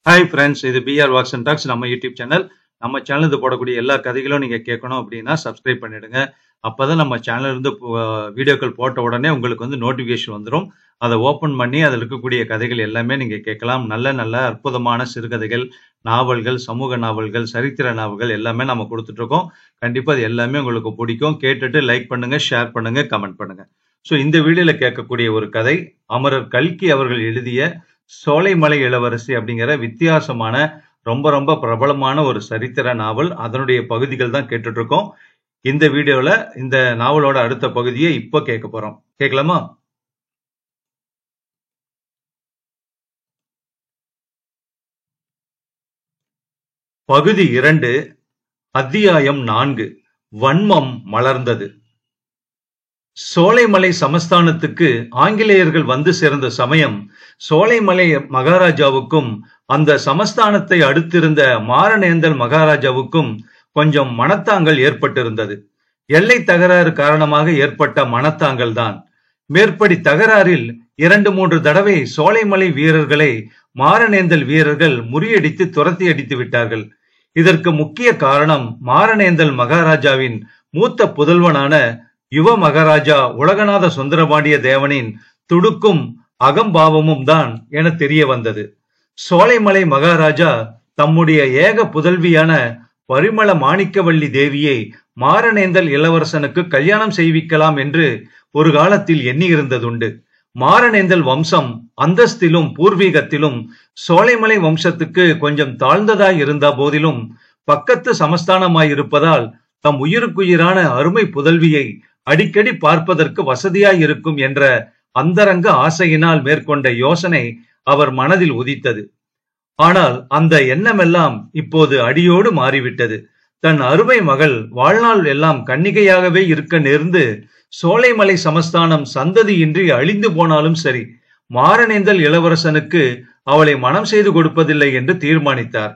Hi friends, இது PR walks and tax நம்ம YouTube channel. நம்ம சேனலுக்கு போடக்கூடிய எல்லா கதைகளும் நீங்கள் கேட்கணும் அப்படின்னா சப்ஸ்கிரைப் பண்ணிடுங்க. அப்போ தான் நம்ம சேனல்லேருந்து வீடியோக்கள் போட்ட உடனே உங்களுக்கு நோட்டிஃபிகேஷன் வந்துடும். அதை ஓப்பன் பண்ணி அதில் இருக்கக்கூடிய கதைகள் எல்லாமே நீங்கள் கேட்கலாம். நல்ல நல்ல அற்புதமான சிறுகதைகள், நாவல்கள், சமூக நாவல்கள், சரித்திர நாவல்கள் எல்லாமே நம்ம கொடுத்துட்ருக்கோம். கண்டிப்பாக அது எல்லாமே உங்களுக்கு பிடிக்கும். கேட்டுட்டு லைக் பண்ணுங்கள், ஷேர் பண்ணுங்கள், கமெண்ட் பண்ணுங்கள். ஸோ இந்த வீடியோவில் கேட்கக்கூடிய ஒரு கதை அமரர் கல்கி அவர்கள் எழுதிய சோலைமலை இளவரசி அப்படிங்கிற வித்தியாசமான ரொம்ப ரொம்ப பிரபலமான ஒரு சரித்திர நாவல். அதனுடைய பகுதிகள் தான் கேட்டுட்டு இருக்கோம். இந்த வீடியோல இந்த நாவலோட அடுத்த பகுதியை இப்போ கேட்க போறோம். கேட்கலாமா? பகுதி 2, அத்தியாயம் 4. வன்மம் மலர்ந்தது. சோலைமலை சமஸ்தானத்துக்கு ஆங்கிலேயர்கள் வந்து சேர்ந்த சமயம் சோலைமலை மகாராஜாவுக்கும் அந்த சமஸ்தானத்தை அடுத்திருந்த மாரணேந்தல் மகாராஜாவுக்கும் கொஞ்சம் மனத்தாங்கல் ஏற்பட்டிருந்தது. எல்லை தகராறு காரணமாக ஏற்பட்ட மனத்தாங்கல் தான். மேற்படி தகராறில் 2-3 தடவை சோலைமலை வீரர்களை மாரணேந்தல் வீரர்கள் முறியடித்து துரத்தி அடித்து விட்டார்கள். இதற்கு முக்கிய காரணம் மாரணேந்தல் மகாராஜாவின் மூத்த புதல்வனான யுவ மகாராஜா உலகநாத சுந்தரபாண்டிய தேவனின் துடுக்கும் அகம்பாவமும் தான் என தெரிய வந்தது. சோலைமலை மகாராஜா தம்முடைய ஏக புதல்வியான பரிமள மாணிக்கவல்லி தேவியை மாரணேந்தல் இளவரசனுக்கு கல்யாணம் செய்விக்கலாம் என்று ஒரு காலத்தில் எண்ணி இருந்ததுண்டு. மாரணேந்தல் வம்சம் அந்தஸ்திலும் பூர்வீகத்திலும் சோலைமலை வம்சத்துக்கு கொஞ்சம் தாழ்ந்ததாய் இருந்த போதிலும் பக்கத்து சமஸ்தானமாயிருப்பதால் தம் உயிருக்குயிரான அருமை புதல்வியை அடிக்கடி பார்ப்பதற்கு வசதியாய் இருக்கும் என்ற அந்தரங்க ஆசையினால் மேற்கொண்ட யோசனை அவர் மனதில் உதித்தது. ஆனால் அந்த எண்ணமெல்லாம் இப்போது அடியோடு மாறிவிட்டது. தன் அருமை மகள் வாழ்நாள் எல்லாம் கன்னிகையாகவே இருக்க நேர்ந்து சோலைமலை சமஸ்தானம் சந்ததியின்றி அழிந்து போனாலும் சரி, மாரணேந்தல் இளவரசனுக்கு அவளை மனம் செய்து கொடுப்பதில்லை என்று தீர்மானித்தார்.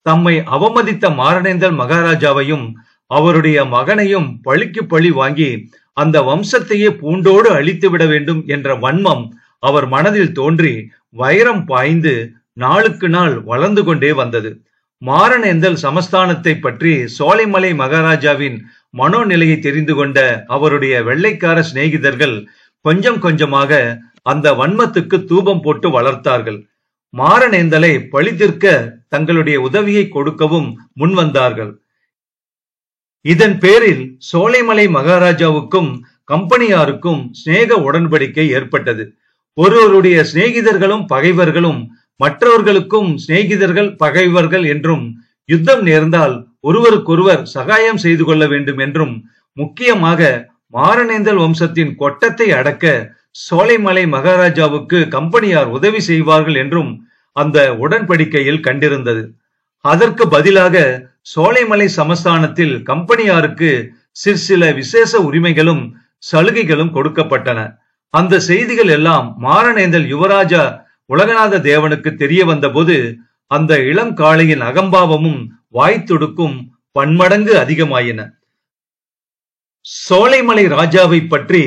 தம்மை அவமதித்த மாரணேந்தல் மகாராஜாவையும் அவருடைய மகனையும் பழிக்கு பழி வாங்கி அந்த வம்சத்தையே பூண்டோடு அழித்து விட வேண்டும் என்ற வன்மம் அவர் மனதில் தோன்றி வைரம் பாய்ந்து நாளுக்கு நாள் வளர்ந்து கொண்டே வந்தது. மாரணேந்தல் சமஸ்தானத்தை பற்றி சோலைமலை மகாராஜாவின் மனோநிலையை தெரிந்து கொண்ட அவருடைய வெள்ளைக்கார சிநேகிதர்கள் கொஞ்சம் கொஞ்சமாக அந்த வன்மத்துக்கு தூபம் போட்டு வளர்த்தார்கள். மாரணேந்தலை பழிதீர்க்க தங்களுடைய உதவியை கொடுக்கவும் முன்வந்தார்கள். இதன் பேரில் சோலைமலை மகாராஜாவுக்கும் கம்பெனியாருக்கும் சிநேக உடன்படிக்கை ஏற்பட்டது. ஒருவருடைய சிநேகிதர்களும் பகைவர்களும் மற்றவர்களுக்கும் சிநேகிதர்கள் பகைவர்கள் என்றும், யுத்தம் நேர்ந்தால் ஒருவருக்கொருவர் சகாயம் செய்து கொள்ள வேண்டும் என்றும், முக்கியமாக மாரணேந்தல் வம்சத்தின் கொட்டத்தை அடக்க சோலைமலை மகாராஜாவுக்கு கம்பெனியார் உதவி செய்வார்கள் என்றும் அந்த உடன்படிக்கையில் கண்டிருந்தது. அதற்கு பதிலாக சோலைமலை சமஸ்தானத்தில் கம்பெனியாருக்கு சிற்சில விசேஷ உரிமைகளும் சலுகைகளும் கொடுக்கப்பட்டன. அந்த செய்திகள் எல்லாம் மாரணேந்தல் யுவராஜா உலகநாத தேவனுக்கு தெரிய வந்தபோது அந்த இளம் காளையின் அகம்பாவமும் வாய்த்துடுக்கும் பன்மடங்கு அதிகமாயின. சோலைமலை ராஜாவை பற்றி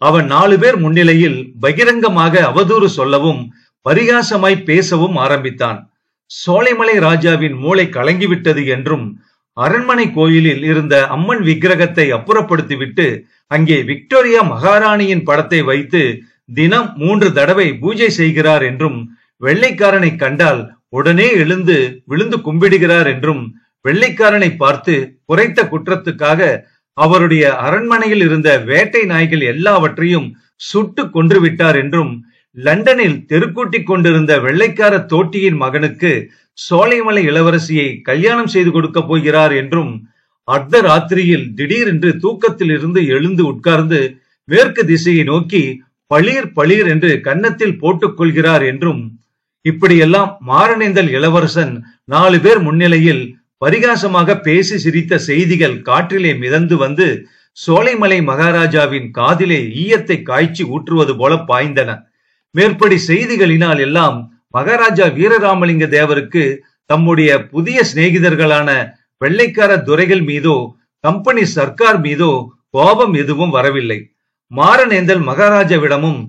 அவன் 4 பேர் முன்னிலையில் பகிரங்கமாக அவதூறு சொல்லவும் பரிகாசமாய் பேசவும் ஆரம்பித்தான். சோலைமலை ராஜாவின் மூளை கலங்கிவிட்டது என்றும், அரண்மனை கோயிலில் இருந்த அம்மன் விக்கிரகத்தை அப்புறப்படுத்திவிட்டு அங்கே விக்டோரியா மகாராணியின் படத்தை வைத்து தினம் 3 தடவை பூஜை செய்கிறார் என்றும், வெள்ளைக்காரனை கண்டால் உடனே எழுந்து விழுந்து கும்பிடுகிறார் என்றும், வெள்ளைக்காரனை பார்த்து குறைத்த குற்றத்துக்காக அவருடைய அரண்மனையில் இருந்த வேட்டை நாய்கள் எல்லாவற்றையும் சுட்டு கொன்று விட்டார் என்றும், லண்டனில் தெருக்கூட்டிக் கொண்டிருந்த வெள்ளைக்கார தோட்டியின் மகனுக்கு சோலைமலை இளவரசியை கல்யாணம் செய்து கொடுக்க போகிறார் என்றும், அர்த்த ராத்திரியில் திடீரென்று தூக்கத்தில் இருந்து எழுந்து உட்கார்ந்து மேற்கு திசையை நோக்கி பளீர் பளீர் என்று கன்னத்தில் போட்டுக் கொள்கிறார் என்றும், இப்படியெல்லாம் மாரணேந்தல் இளவரசன் 4 பேர் முன்னிலையில் பரிகாசமாக பேசி சிரித்த செய்திகள் காற்றிலே மிதந்து வந்து சோலைமலை மகாராஜாவின் காதிலே ஈயத்தை காய்ச்சி ஊற்றுவது போல பாய்ந்தன. மேற்படி செய்திகளினால் எல்லாம் மகாராஜா வீரராமலிங்க தேவருக்கு தம்முடைய புதிய சிநேகிதர்களான வெள்ளைக்கார துரைகள் மீதோ கம்பெனி சர்க்கார் மீதோ கோபம் எதுவும் வரவில்லை. மாரணேந்தல் மகாராஜாவிடமும்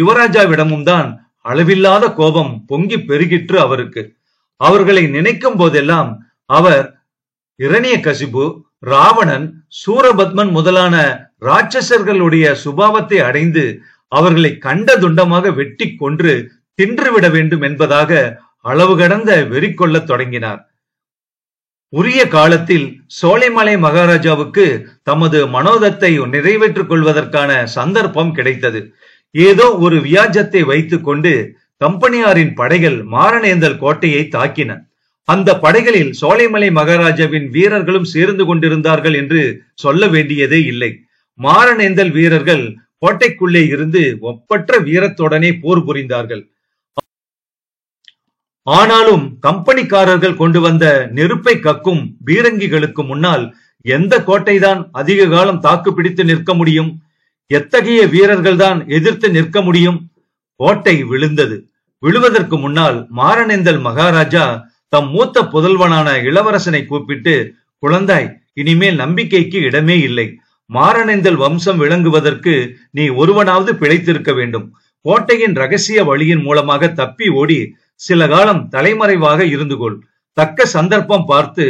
யுவராஜாவிடமும் தான் அளவில்லாத கோபம் பொங்கி பெருகிற்று அவருக்கு. அவர்களை நினைக்கும் போதெல்லாம் அவர் இரணியகசிபு, ராவணன், சூரபத்மன் முதலான ராட்சசர்களுடைய சுபாவத்தை அடைந்து அவர்களை கண்ட துண்டமாக வெட்டி கொன்று தின்றுவிட வேண்டும் என்பதாக அளவு கடந்த வெறி கொள்ளத் தொடங்கினார். உரிய காலத்தில் சோலைமலை மகாராஜாவுக்கு தமது மனோதத்தை நிறைவேற்றிக் கொள்வதற்கான சந்தர்ப்பம் கிடைத்தது. ஏதோ ஒரு வியாஜத்தை வைத்துக் கொண்டு கம்பெனியாரின் படைகள் மாரணேந்தல் கோட்டையை தாக்கின. அந்த படைகளில் சோலைமலை மகாராஜாவின் வீரர்களும் சேர்ந்து கொண்டிருந்தார்கள் என்று சொல்ல வேண்டியதே இல்லை. மாரணேந்தல் வீரர்கள் கோட்டைக்குள்ளே இருந்து ஒப்பற்ற வீரத்துடனே போர் புரிந்தார்கள். ஆனாலும் கம்பெனிக்காரர்கள் கொண்டு வந்த நெருப்பை கக்கும் பீரங்கிகளுக்கு முன்னால் எந்த கோட்டைதான் அதிக காலம் தாக்கு பிடித்து நிற்க முடியும்? எத்தகைய வீரர்கள் தான் எதிர்த்து நிற்க முடியும்? கோட்டை விழுந்தது. விழுவதற்கு முன்னால் மாரணேந்தல் மகாராஜா தம் மூத்த புதல்வனான இளவரசனை கூப்பிட்டு, குழந்தாய், இனிமேல் நம்பிக்கைக்கு இடமே இல்லை. மாரணேந்தல் வம்சம் விளங்குவதற்கு நீ ஒருவனாவது பிழைத்திருக்க வேண்டும். கோட்டையின் ரகசிய வழியின் மூலமாக தப்பி ஓடி சில காலம் தலைமறைவாக இருந்து கொள். தக்க சந்தர்ப்பம் பார்த்து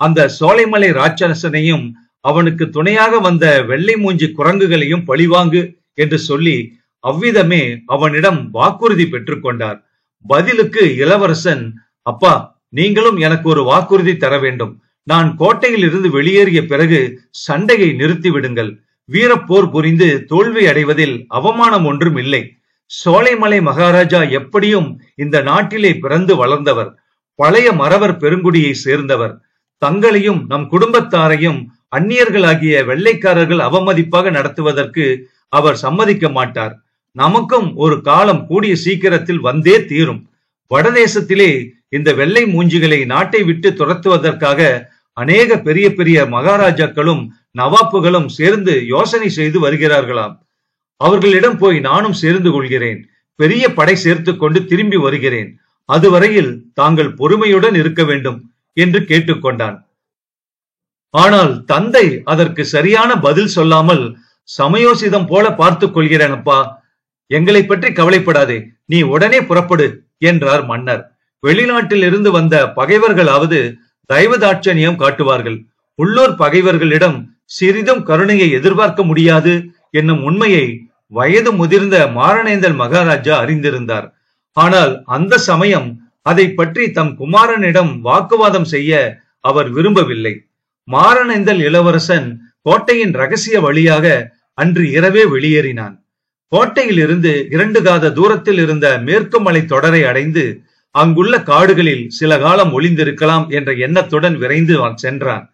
அந்த சோலைமலை ராட்சசனையும் அவனுக்கு துணையாக வந்த வெள்ளை மூஞ்சி குரங்குகளையும் பழிவாங்கு என்று சொல்லி அவ்விதமே அவனிடம் வாக்குறுதி பெற்றுக் கொண்டார். பதிலுக்கு இளவரசன், அப்பா, நீங்களும் எனக்கு ஒரு வாக்குறுதி தர வேண்டும். நான் கோட்டையில் இருந்து வெளியேறிய பிறகு சண்டையை நிறுத்தி விடுங்கள். வீரப்போர் புரிந்து தோல்வி அடைவதில் அவமானம் ஒன்றும் இல்லை. சோலைமலை மகாராஜா எப்படியும் இந்த நாட்டிலே பிறந்து வளர்ந்தவர், பழைய மறவர் பெருங்குடியை சேர்ந்தவர். தங்களையும் நம் குடும்பத்தாரையும் அந்நியர்களாகிய வெள்ளைக்காரர்கள் அவமதிப்பாக நடத்துவதற்கு அவர் சம்மதிக்க மாட்டார். நமக்கும் ஒரு காலம் கூடிய சீக்கிரத்தில் வந்தே தீரும். வடதேசத்திலே இந்த வெள்ளை மூஞ்சிகளை நாட்டை விட்டு துரத்துவதற்காக அநேக பெரிய பெரிய மகாராஜாக்களும் நவாப்புகளும் சேர்ந்து யோசனை செய்து வருகிறார்களாம். அவர்களிடம் போய் நானும் சேர்ந்து கொள்கிறேன். பெரிய படை சேர்த்து கொண்டு திரும்பி வருகிறேன். அதுவரையில் தாங்கள் பொறுமையுடன் இருக்க வேண்டும் என்று கேட்டுக்கொண்டான். ஆனால் தந்தை அதற்கு சரியான பதில் சொல்லாமல், சமயோசிதம் போல பார்த்துக் கொள்கிறேனப்பா, எங்களை பற்றி கவலைப்படாதே, நீ உடனே புறப்படு என்றார் மன்னர். வெளிநாட்டில் இருந்து வந்த பகைவர்களாவது தயவுதாட்சணியம் காட்டுவார்கள். உள்ளூர் பகைவர்களிடம் சிறிதும் கருணையை எதிர்பார்க்க முடியாது என்னும் உண்மையை வயது முதிர்ந்த மாரணேந்தல் மகாராஜா அறிந்திருந்தார். ஆனால் அந்த சமயம் அதை பற்றி தம் குமாரனிடம் வாக்குவாதம் செய்ய அவர் விரும்பவில்லை. மாரணேந்தல் இளவரசன் கோட்டையின் ரகசிய வழியாக அன்று இரவே வெளியேறினான். கோட்டையில் இருந்து 2 காத தூரத்தில் இருந்த மேற்கு மலை தொடரை அடைந்து அங்குள்ள காடுகளில் சில காலம் ஒளிந்திருக்கலாம் என்ற எண்ணத்துடன் விரைந்து சென்றான்.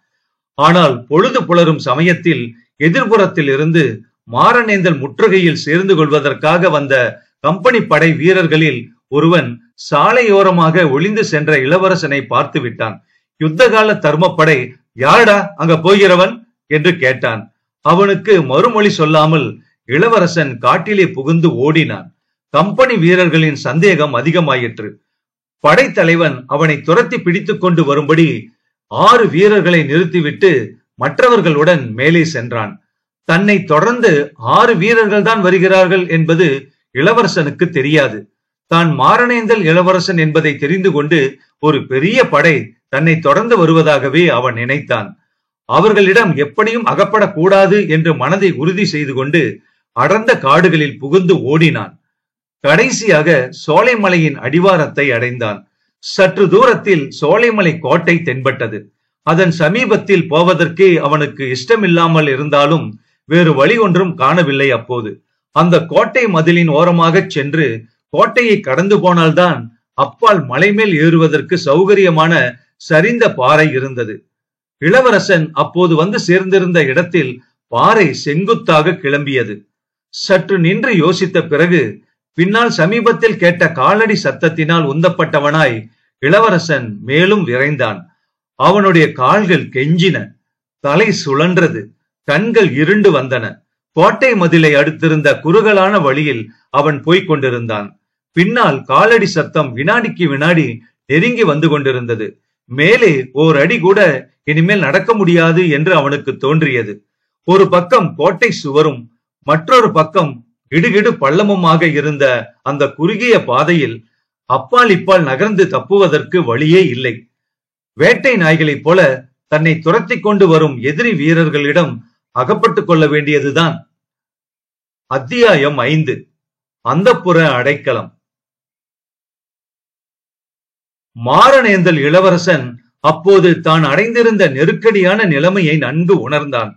ஆனால் பொழுது புலரும் சமயத்தில் எதிர்புறத்தில் இருந்து மாரணேந்தல் முற்றுகையில் சேர்ந்து கொள்வதற்காக வந்த கம்பெனி படை வீரர்களில் ஒருவன் சாலையோரமாக ஒளிந்து சென்ற இளவரசனை பார்த்து விட்டான். யுத்தகால தர்மப்படை, யாரடா அங்க போகிறவன் என்று கேட்டான். அவனுக்கு மறுமொழி சொல்லாமல் இளவரசன் காட்டிலே புகுந்து ஓடினான். கம்பெனி வீரர்களின் சந்தேகம் அதிகமாயிற்று. படைத்தலைவன் அவனை துரத்தி பிடித்துக் கொண்டு வரும்படி 6 வீரர்களை நிறுத்திவிட்டு மற்றவர்களுடன் மேலே சென்றான். தன்னை தொடர்ந்து 6 வீரர்கள் தான் வருகிறார்கள் என்பது இளவரசனுக்கு தெரியாது. தான் மாரணேந்தல் இளவரசன் என்பதை தெரிந்து கொண்டு ஒரு பெரிய படை தன்னை தொடர்ந்து வருவதாகவே அவன் நினைத்தான். அவர்களிடம் எப்படியும் அகப்படக்கூடாது என்று மனதை உறுதி செய்து கொண்டு அடர்ந்த காடுகளில் புகுந்து ஓடினான். கடைசியாக சோலைமலையின் அடிவாரத்தை அடைந்தான். சற்று தூரத்தில் சோலைமலை கோட்டை தென்பட்டது. அதன் சமீபத்தில் போவதற்கே அவனுக்கு இஷ்டமில்லாமல் இருந்தாலும் வேறு வழி ஒன்றும் காணவில்லை. அப்போது அந்த கோட்டை மதிலின் ஓரமாக சென்று கோட்டையை கடந்து போனால்தான் அப்பால் மலை மேல் ஏறுவதற்கு சௌகரியமான சரிந்த பாறை இருந்தது. இளவரசன் அப்போது வந்து சேர்ந்திருந்த இடத்தில் பாறை செங்குத்தாக கிளம்பியது. சற்று நின்று யோசித்த பிறகு பின்னால் சமீபத்தில் கேட்ட காலடி சத்தத்தினால் உந்தப்பட்டவனாய் இளவரசன் மேலும் விரைந்தான். அவனுடைய கால்கள் கெஞ்சின, தலை சுழன்றது, கண்கள் இருண்டு வந்தன. கோட்டை மதிலை அடுத்திருந்த குறுகலான வழியில் அவன் போய்க் கொண்டிருந்தான். பின்னால் காலடி சத்தம் வினாடிக்கு வினாடி நெருங்கி வந்து கொண்டிருந்தது. மேலே ஓர் அடி கூட இனிமேல் நடக்க முடியாது என்று அவனுக்கு தோன்றியது. ஒரு பக்கம் கோட்டை சுவரும் மற்றொரு பக்கம் இடுகிடு பள்ளமுமாக இருந்த அந்த குறுகிய பாதையில் அப்பால் இப்பால் நகர்ந்து தப்புவதற்கு வழியே இல்லை. வேட்டை நாய்களைப் போல தன்னை துரத்தி கொண்டு வரும் எதிரி வீரர்களிடம் அகப்பட்டுக் கொள்ள வேண்டியதுதான். அத்தியாயம் 5. அந்தப்புற அடைக்கலம். மாரணேந்தல் இளவரசன் அப்போது தான் அடைந்திருந்த நெருக்கடியான நிலைமையை நன்கு உணர்ந்தான்.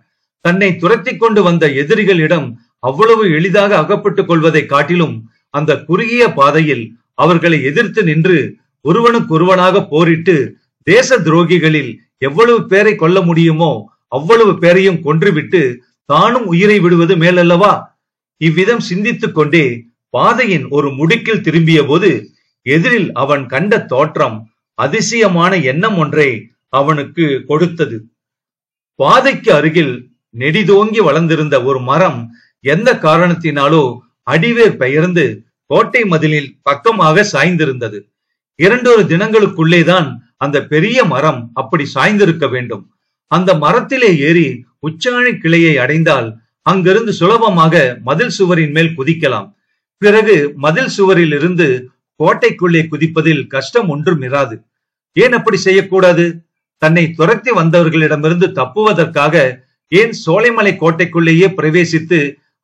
தன்னை துரத்தி கொண்டு வந்த எதிரிகளிடம் அவ்வளவு எளிதாக அகப்பட்டுக் கொள்வதை காட்டிலும் அந்த குறுகிய பாதையில் அவர்களை எதிர்த்து நின்று ஒருவனுக்கொருவனாக போரிட்டு தேச துரோகிகளில் எவ்வளவு பேரை கொல்ல முடியுமோ அவ்வளவு பேரையும் கொன்றுவிட்டு தானும் உயிரை விடுவது மேலல்லவா? இவ்விதம் சிந்தித்துக் கொண்டே பாதையின் ஒரு முடுக்கில் திரும்பிய போது எதிரில் அவன் கண்ட தோற்றம் அதிசயமான எண்ணம் ஒன்றை அவனுக்கு கொடுத்தது. பாதைக்கு அருகில் நெடிதோங்கி வளர்ந்திருந்த ஒரு மரம் எந்த காரணத்தினாலோ அடிவேர் பெயர்ந்து கோட்டை மதிலில் பக்கமாக சாய்ந்திருந்தது. 2 தினங்களுக்குள்ளேதான் அந்த பெரிய மரம் அப்படி சாய்ந்திருக்க வேண்டும். அந்த மரத்திலே ஏறி உச்சாணி கிளையை அடைந்தால் அங்கிருந்து சுலபமாக மதில் சுவரின் மேல் குதிக்கலாம். பிறகு மதில் சுவரில் இருந்து கோட்டைக்குள்ளே குதிப்பதில் கஷ்டம் ஒன்றும் இராது. ஏன் அப்படி செய்யக்கூடாது? தன்னை துரத்தி வந்தவர்களிடமிருந்து தப்புவதற்காக ஏன் சோலைமலை கோட்டைக்குள்ளேயே பிரவேசித்து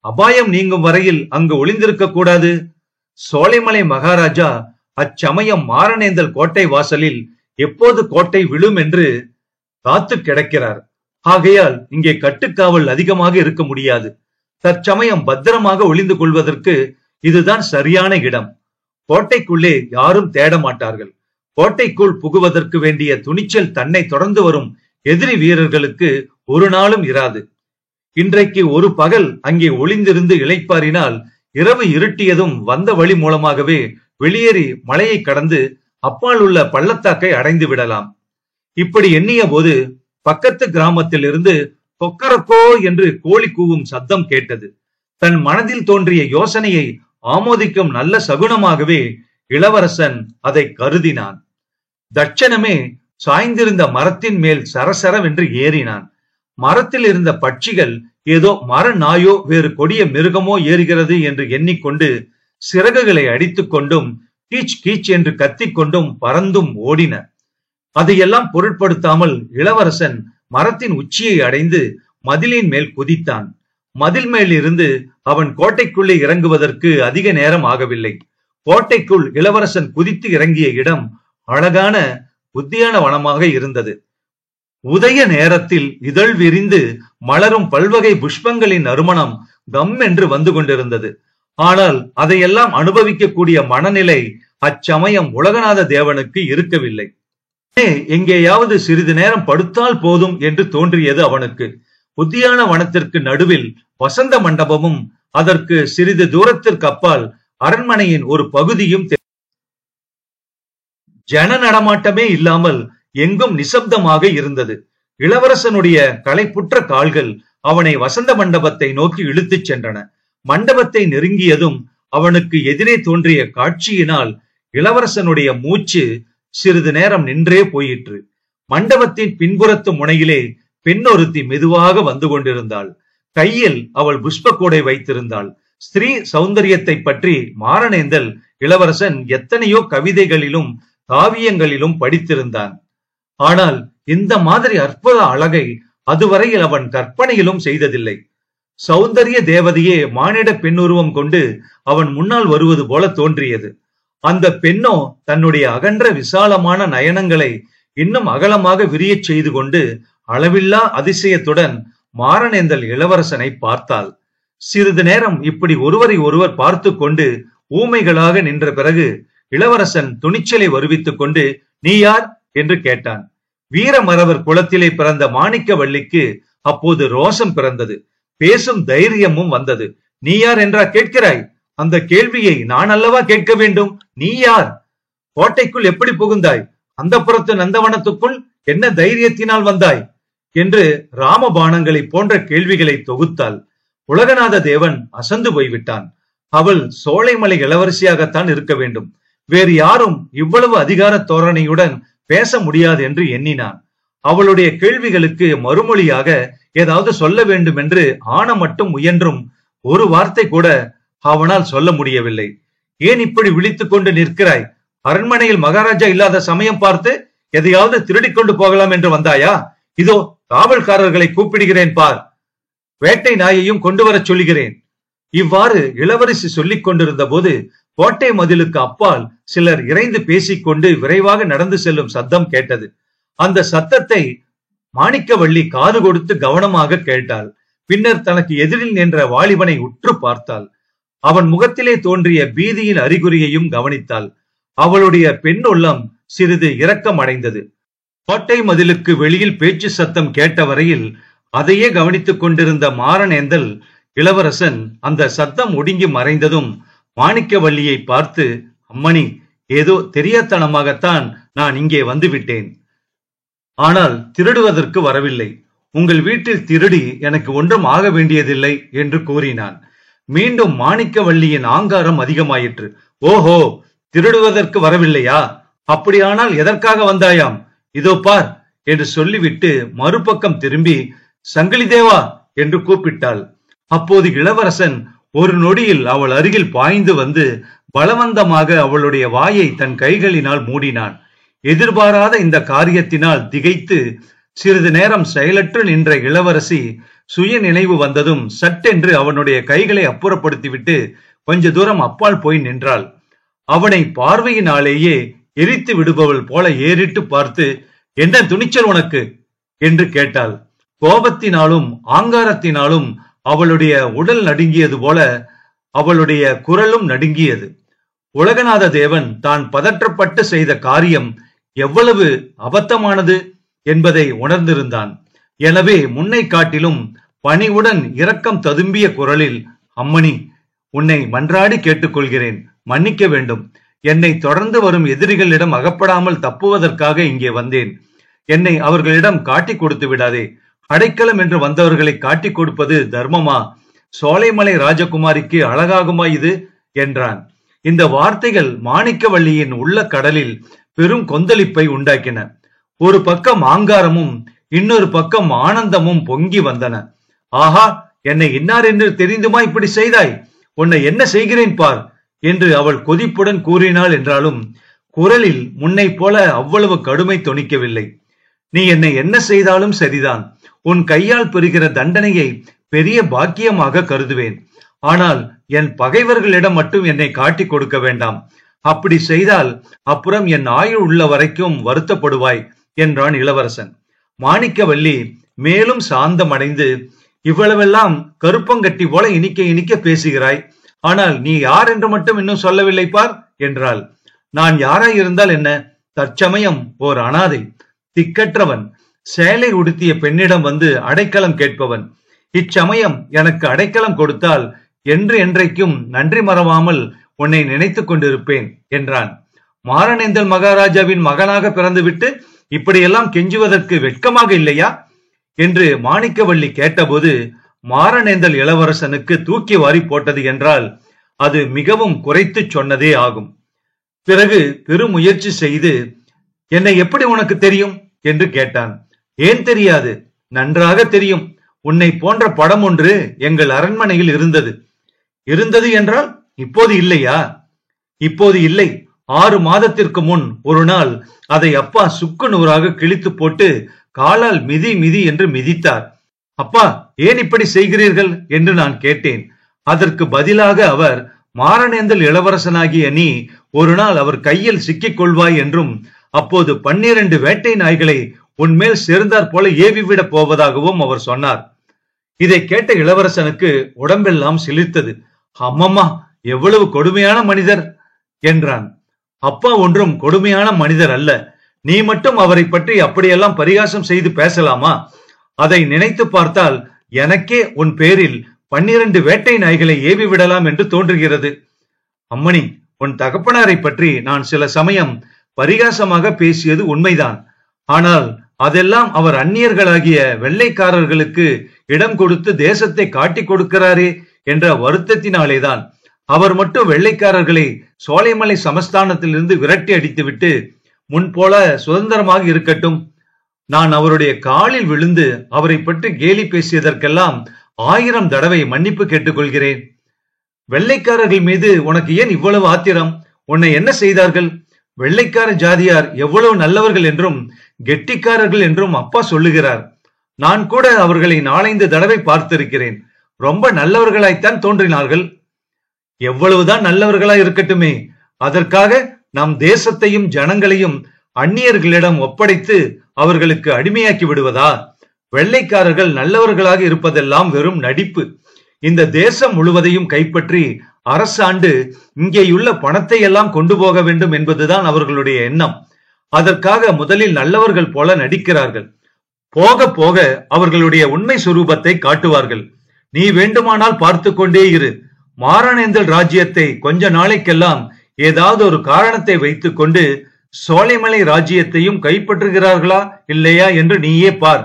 அபாயம் நீங்கும் வரையில் அங்கு ஒளிந்திருக்க கூடாது? சோலைமலை மகாராஜா அச்சமயம் மாரணேந்தல் கோட்டை வாசலில் எப்போது கோட்டை விழும் என்று காத்து கிடக்கிறார். ஆகையால் இங்கே கட்டுக்காவல் அதிகமாக இருக்க முடியாது. தற்சமயம் பத்திரமாக ஒளிந்து கொள்வதற்கு இதுதான் சரியான இடம். கோட்டைக்குள்ளே யாரும் தேட மாட்டார்கள். கோட்டைக்குள் புகுவதற்கு வேண்டிய துணிச்சல் தன்னை தொடர்ந்து வரும் எதிரி வீரர்களுக்கு ஒரு நாளும் இராது. இன்றைக்கு ஒரு பகல் அங்கே ஒளிந்திருந்து இளைப்பாறினால் இரவு இருட்டியதும் வந்த வழி மூலமாகவே வெளியேறி மலையை கடந்து அப்பால் உள்ள பள்ளத்தாக்கை அடைந்து விடலாம். இப்படி எண்ணிய போது பக்கத்து கிராமத்தில் இருந்து கொக்கரக்கோ என்று கோழி கூவும் சத்தம் கேட்டது. தன் மனதில் தோன்றிய யோசனையை ஆமோதிக்கும் நல்ல சகுனமாகவே இளவரசன் அதை கருதினான். தட்சணமே சாய்ந்திருந்த மரத்தின் மேல் சரசரவென்று ஏறினான். மரத்தில் இருந்த பட்சிகள் ஏதோ மர நாயோ வேறு கொடிய மிருகமோ ஏறுகிறது என்று எண்ணிக்கொண்டு சிறகுகளை அடித்துக் கொண்டும் கீச் கீச் என்று கத்திக்கொண்டும் பறந்தும் ஓடின. அதையெல்லாம் பொருட்படுத்தாமல் இளவரசன் மரத்தின் உச்சியை அடைந்து மதிலின் மேல் குதித்தான். மதில் மேல் இருந்து அவன் கோட்டைக்குள்ளே இறங்குவதற்கு அதிக நேரம் ஆகவில்லை. கோட்டைக்குள் இளவரசன் குதித்து இறங்கிய இடம் அழகான உத்தியானவனமாக இருந்தது. உதய நேரத்தில் இதழ் விரிந்து மலரும் பல்வகை புஷ்பங்களின் நறுமணம் கம் என்று வந்து கொண்டிருந்தது. ஆனால் அதையெல்லாம் அனுபவிக்கக்கூடிய மனநிலை அச்சமயம் உலகநாத தேவனுக்கு இருக்கவில்லை. எங்கேயாவது சிறிது நேரம் படுத்தால் போதும் என்று தோன்றியது அவனுக்கு. உத்தியான வனத்திற்கு நடுவில் வசந்த மண்டபமும் அதற்கு சிறிது தூரத்திற்கு அப்பால் அரண்மனையின் ஒரு பகுதியும் ஜன நடமாட்டமே இல்லாமல் எங்கும் நிசப்தமாக இருந்தது. இளவரசனுடைய களைப்புற்ற கால்கள் அவனை வசந்த மண்டபத்தை நோக்கி இழுத்துச் சென்றன. மண்டபத்தை நெருங்கியதும் அவனுக்கு எதிரே தோன்றிய காட்சியினால் இளவரசனுடைய மூச்சு சிறிது நேரம் நின்றே போயிற்று. மண்டபத்தின் பின்புறத்து முனையிலே பெண்ணொருத்தி மெதுவாக வந்து கொண்டிருந்தாள். கையில் அவள் புஷ்ப கூடை வைத்திருந்தாள். ஸ்திரீ சௌந்தரியத்தை பற்றி மாரணேந்தல் இளவரசன் எத்தனையோ கவிதைகளிலும் காவியங்களிலும் படித்திருந்தான். ஆனால் இந்த மாதிரி அற்புத அழகை அதுவரையில் அவன் கற்பனையிலும் செய்ததில்லை. சௌந்தரிய தேவதையே மானிட பெண்ணுருவம் கொண்டு அவன் முன்னால் வருவது போல தோன்றியது. அந்த பெண்ணோ தன்னுடைய அகன்ற விசாலமான நயனங்களை இன்னும் அகலமாக விரியச் செய்து கொண்டு அளவில்லா அதிசயத்துடன் மாரணேந்தல் இளவரசனை பார்த்தாள். சிறிது நேரம் இப்படி ஒருவரை ஒருவர் பார்த்து கொண்டு ஊமைகளாக நின்ற பிறகு இளவரசன் துணிச்சலை வருவித்துக் கொண்டு, நீ யார் என்று கேட்டான். வீரமறவர் குலத்திலே பிறந்த மாணிக்கவல்லிக்கு அப்போது ரோஷம் பிறந்தது. பேசும் தைரியமும் வந்தது. நீ யார் என்றா கேட்கிறாய்? அந்த கேள்வியை நான் அல்லவா கேட்க வேண்டும்? நீ யார்? கோட்டைக்குள் எப்படி புகுந்தாய்? அந்த புறத்து நந்தவனத்துக்குள் என்ன தைரியத்தினால் வந்தாய் என்று ராமபாணங்களை போன்ற கேள்விகளை தொகுத்தாள். உலகநாத தேவன் அசந்து போய்விட்டான். அவள் சோலைமலை இளவரசியாகத்தான் இருக்க வேண்டும். வேறு யாரும் இவ்வளவு அதிகார தோரணையுடன் பேச முடியாது என்று எண்ணினான். அவளுடைய கேள்விகளுக்கு மறுமொழியாக ஏதாவது சொல்ல வேண்டும் என்று ஆன மட்டும் முயன்றும் ஒரு வார்த்தை கூட அவனால் சொல்ல முடியவில்லை. ஏன் இப்படி விழித்துக் கொண்டு நிற்கிறாய்? அரண்மனையில் மகாராஜா இல்லாத சமயம் பார்த்து எதையாவது திருடிக் கொண்டு போகலாம் என்று வந்தாயா? இதோ காவல்காரர்களை கூப்பிடுகிறேன் பார், வேட்டை நாயையும் கொண்டு வரச் சொல்லுகிறேன். இவ்வாறு இளவரசி சொல்லிக் கொண்டிருந்த போது கோட்டை மதிலுக்கு அப்பால் சிலர் இறைந்து பேசிக்கொண்டு விரைவாக நடந்து செல்லும் சத்தம் கேட்டது. அந்த சத்தத்தை மாணிக்கவள்ளி காது கொடுத்து கவனமாக கேட்டாள். பின்னர் தனக்கு எதிரில் நின்ற வாலிபனை உற்று பார்த்தாள். அவன் முகத்திலே தோன்றிய பீதியின் அறிகுறியையும் கவனித்தாள். அவளுடைய பெண் உள்ளம் சிறிது இரக்கம் அடைந்தது. கோட்டை மதிலுக்கு வெளியில் பேச்சு சத்தம் கேட்ட வரையில் அதையே கவனித்துக் கொண்டிருந்த மாரணேந்தல் இளவரசன் அந்த சத்தம் ஒடுங்கி மறைந்ததும் மாணிக்கவள்ளியை பார்த்து, அம்மணி, ஏதோ தெரியாத்தனமாகத்தான் நான் இங்கே வந்துவிட்டேன். ஆனால் திருடுவதற்கு வரவில்லை. உங்கள் வீட்டில் திருடி எனக்கு ஒன்றும் ஆக வேண்டியதில்லை என்று கூறினான். மீண்டும் மாணிக்கவள்ளியின் ஆங்காரம் அதிகமாயிற்று. ஓஹோ, திருடுவதற்கு வரவில்லையா? அப்படியானால் எதற்காக வந்தாயாம்? இதோ பார் என்று சொல்லிவிட்டு மறுபக்கம் திரும்பி சங்கிலி தேவா என்று கூப்பிட்டாள். அப்போது இளவரசன் ஒரு நொடியில் அவள் அருகில் பாய்ந்து வந்து பலவந்தமாக அவளுடைய வாயை தன் கைகளினால் மூடினான். எதிர்பாராத இந்த காரியத்தினால் திகைத்து சிறிது நேரம் செயலற்று நின்ற இளவரசி சுய நினைவு வந்ததும் சட்டென்று அவனுடைய கைகளை அப்புறப்படுத்திவிட்டு கொஞ்ச தூரம் அப்பால் போய் நின்றாள். அவனை பார்வையினாலேயே எரித்து விடுபவள் போல ஏறிட்டு பார்த்து, என்ன துணிச்சல் உனக்கு என்று கேட்டாள். கோபத்தினாலும் ஆங்காரத்தினாலும் அவளுடைய உடல் நடுங்கியது போல அவளுடைய குரலும் நடுங்கியது. உலகநாத தேவன் தான் பதற்றப்பட்டு செய்த காரியம் எவ்வளவு அபத்தமானது என்பதை உணர்ந்திருந்தான். எனவே முன்னை காட்டிலும் பணிவுடன் இரக்கம் ததும்பிய குரலில், அம்மணி, உன்னை மன்றாடி கேட்டுக்கொள்கிறேன், மன்னிக்க வேண்டும். என்னை தொடர்ந்து வரும் எதிரிகளிடம் அகப்படாமல் தப்புவதற்காக இங்கே வந்தேன். என்னை அவர்களிடம் காட்டி கொடுத்து விடாதே. அடைக்கலம் என்று வந்தவர்களை காட்டி கொடுப்பது தர்மமா? சோலைமலை ராஜகுமாரிக்கு அழகாகுமா இது என்றான். இந்த வார்த்தைகள் மாணிக்கவள்ளியின் உள்ள கடலில் பெரும் கொந்தளிப்பை உண்டாக்கின. ஒரு பக்கம் ஆங்காரமும் இன்னொரு பக்கம் ஆனந்தமும் பொங்கி வந்தன. ஆஹா, என்னை இன்னார் என்று தெரிந்துமா இப்படி செய்தாய்? உன்னை என்ன செய்கிறேன் பார் என்று அவள் கொதிப்புடன் கூறினாள். என்றாலும் குரலில் முன்னை போல அவ்வளவு கடுமை தொனிக்கவில்லை. நீ என்னை என்ன செய்தாலும் சரிதான். உன் கையால் பெறுகிற தண்டனையை பெரிய பாக்கியமாக கருதுவேன். ஆனால் என் பகைவர்களிடம் மட்டும் என்னை காட்டி கொடுக்க வேண்டாம். அப்படி செய்தால் அப்புறம் என் ஆயுள் உள்ள வரைக்கும் வருத்தப்படுவாய் என்றான் இளவரசன். மாணிக்கவள்ளி மேலும் சாந்தமடைந்து, இவ்வளவெல்லாம் கருப்பங்கட்டி போல இனிக்க இனிக்க பேசுகிறாய். ஆனால் நீ யார் என்று மட்டும் இன்னும் சொல்லவில்லை பார் என்றாள். நான் யாராயிருந்தால் என்ன? தற்சமயம் ஓர் அனாதை, திக்கற்றவன், சேலை உடுத்திய பெண்ணிடம் வந்து அடைக்கலம் கேட்பவன். இச்சமயம் எனக்கு அடைக்கலம் கொடுத்தால் என்று என்றைக்கும் நன்றி மறவாமல் உன்னை நினைத்துக் கொண்டிருப்பேன் என்றான். மாரணேந்தல் மகாராஜாவின் மகனாக பிறந்துவிட்டு இப்படியெல்லாம் கெஞ்சுவதற்கு வெட்கமாக இல்லையா என்று மாணிக்கவள்ளி கேட்டபோது மாரணேந்தல் இளவரசனுக்கு தூக்கி வாரி போட்டது என்றால் அது மிகவும் குறைத்து சொன்னதே ஆகும். பிறகு பெருமுயற்சி செய்து, என்னை எப்படி உனக்கு தெரியும் என்று கேட்டான். ஏன் தெரியாது? நன்றாக தெரியும். உன்னை போன்ற படம் ஒன்று எங்கள் அரண்மனையில் இருந்தது. இருந்தது என்றால் இப்போது இல்லையா? இப்போது இல்லை. 6 மாதத்திற்கு முன் ஒரு நாள் அதை அப்பா சுக்கு நூறாக கிழித்து போட்டு காலால் மிதி மிதி என்று மிதித்தார். அப்பா, ஏன் இப்படி செய்கிறீர்கள் என்று நான் கேட்டேன். அதற்கு பதிலாக அவர், மாரணேந்தல் இளவரசனாகிய நீ ஒரு நாள் அவர் கையில் சிக்கிக் கொள்வாய் என்றும் அப்போது 12 வேட்டை நாய்களை உன்மேல் சேர்ந்தார் போல ஏவிவிட போவதாகவும் அவர் சொன்னார். இதை கேட்ட இளவரசனுக்கு உடம்பெல்லாம் சிலிர்த்தது. அம்மம்மா, எவ்வளவு கொடுமையான மனிதர் என்றான். அப்பா ஒன்றும் கொடுமையான மனிதர் அல்ல. நீ மட்டும் அவரை பற்றி அப்படியெல்லாம் பரிகாசம் செய்து பேசலாமா? அதை நினைத்து பார்த்தால் எனக்கே உன் பேரில் 12 வேட்டை நாய்களை ஏவி விடலாம் என்று தோன்றுகிறது. அம்மணி, உன் தகப்பனாரை பற்றி நான் சில சமயம் பரிகாசமாக பேசியது உண்மைதான். ஆனால் அதெல்லாம் அவர் அந்நியர்களாகிய வெள்ளைக்காரர்களுக்கு இடம் கொடுத்து தேசத்தை காட்டி கொடுக்கிறாரே என்ற வருத்தத்தினாலேதான். அவர் மட்டும் வெள்ளைக்காரர்களை சோலைமலை சமஸ்தானத்திலிருந்து விரட்டி அடித்துவிட்டு முன்போல சுதந்திரமாக இருக்கட்டும். நான் அவருடைய காலில் விழுந்து அவரை பற்றி கேலி பேசியதற்கெல்லாம் 1000 தடவை மன்னிப்பு கேட்டுக்கொள்கிறேன். வெள்ளைக்காரர்கள் மீது உனக்கு ஏன் இவ்வளவு ஆத்திரம்? உன்னை என்ன செய்தார்கள்? வெள்ளைக்கார ஜாதியார் எவ்வளவு நல்லவர்கள் என்றும் கெட்டிக்காரர்கள் என்றும் அப்பா சொல்லுகிறார். நான் கூட அவர்களை 4-5 தடவை பார்த்திருக்கிறேன். ரொம்ப நல்லவர்களாய்த்தான் தோன்றினார்கள். எவ்வளவுதான் நல்லவர்களாய் இருக்கட்டுமே, அதற்காக நம் தேசத்தையும் ஜனங்களையும் அந்நியர்களிடம் ஒப்படைத்து அவர்களுக்கு அடிமையாக்கி விடுவதா? வெள்ளைக்காரர்கள் நல்லவர்களாக இருப்பதெல்லாம் வெறும் நடிப்பு. இந்த தேசம் முழுவதையும் கைப்பற்றி அரசாண்டு இங்கேயுள்ள பணத்தை எல்லாம் கொண்டு போக வேண்டும் என்பதுதான் அவர்களுடைய எண்ணம். அதற்காக முதலில் நல்லவர்கள் போல நடிக்கிறார்கள். போக போக அவர்களுடைய உண்மை சுரூபத்தை காட்டுவார்கள். நீ வேண்டுமானால் பார்த்து கொண்டே இரு. மாரணேந்தல் ராஜ்யத்தை கொஞ்ச நாளைக்கெல்லாம் ஏதாவது ஒரு காரணத்தை வைத்துக் கொண்டு சோலைமலை ராஜ்யத்தையும் கைப்பற்றுகிறார்களா இல்லையா என்று நீயே பார்.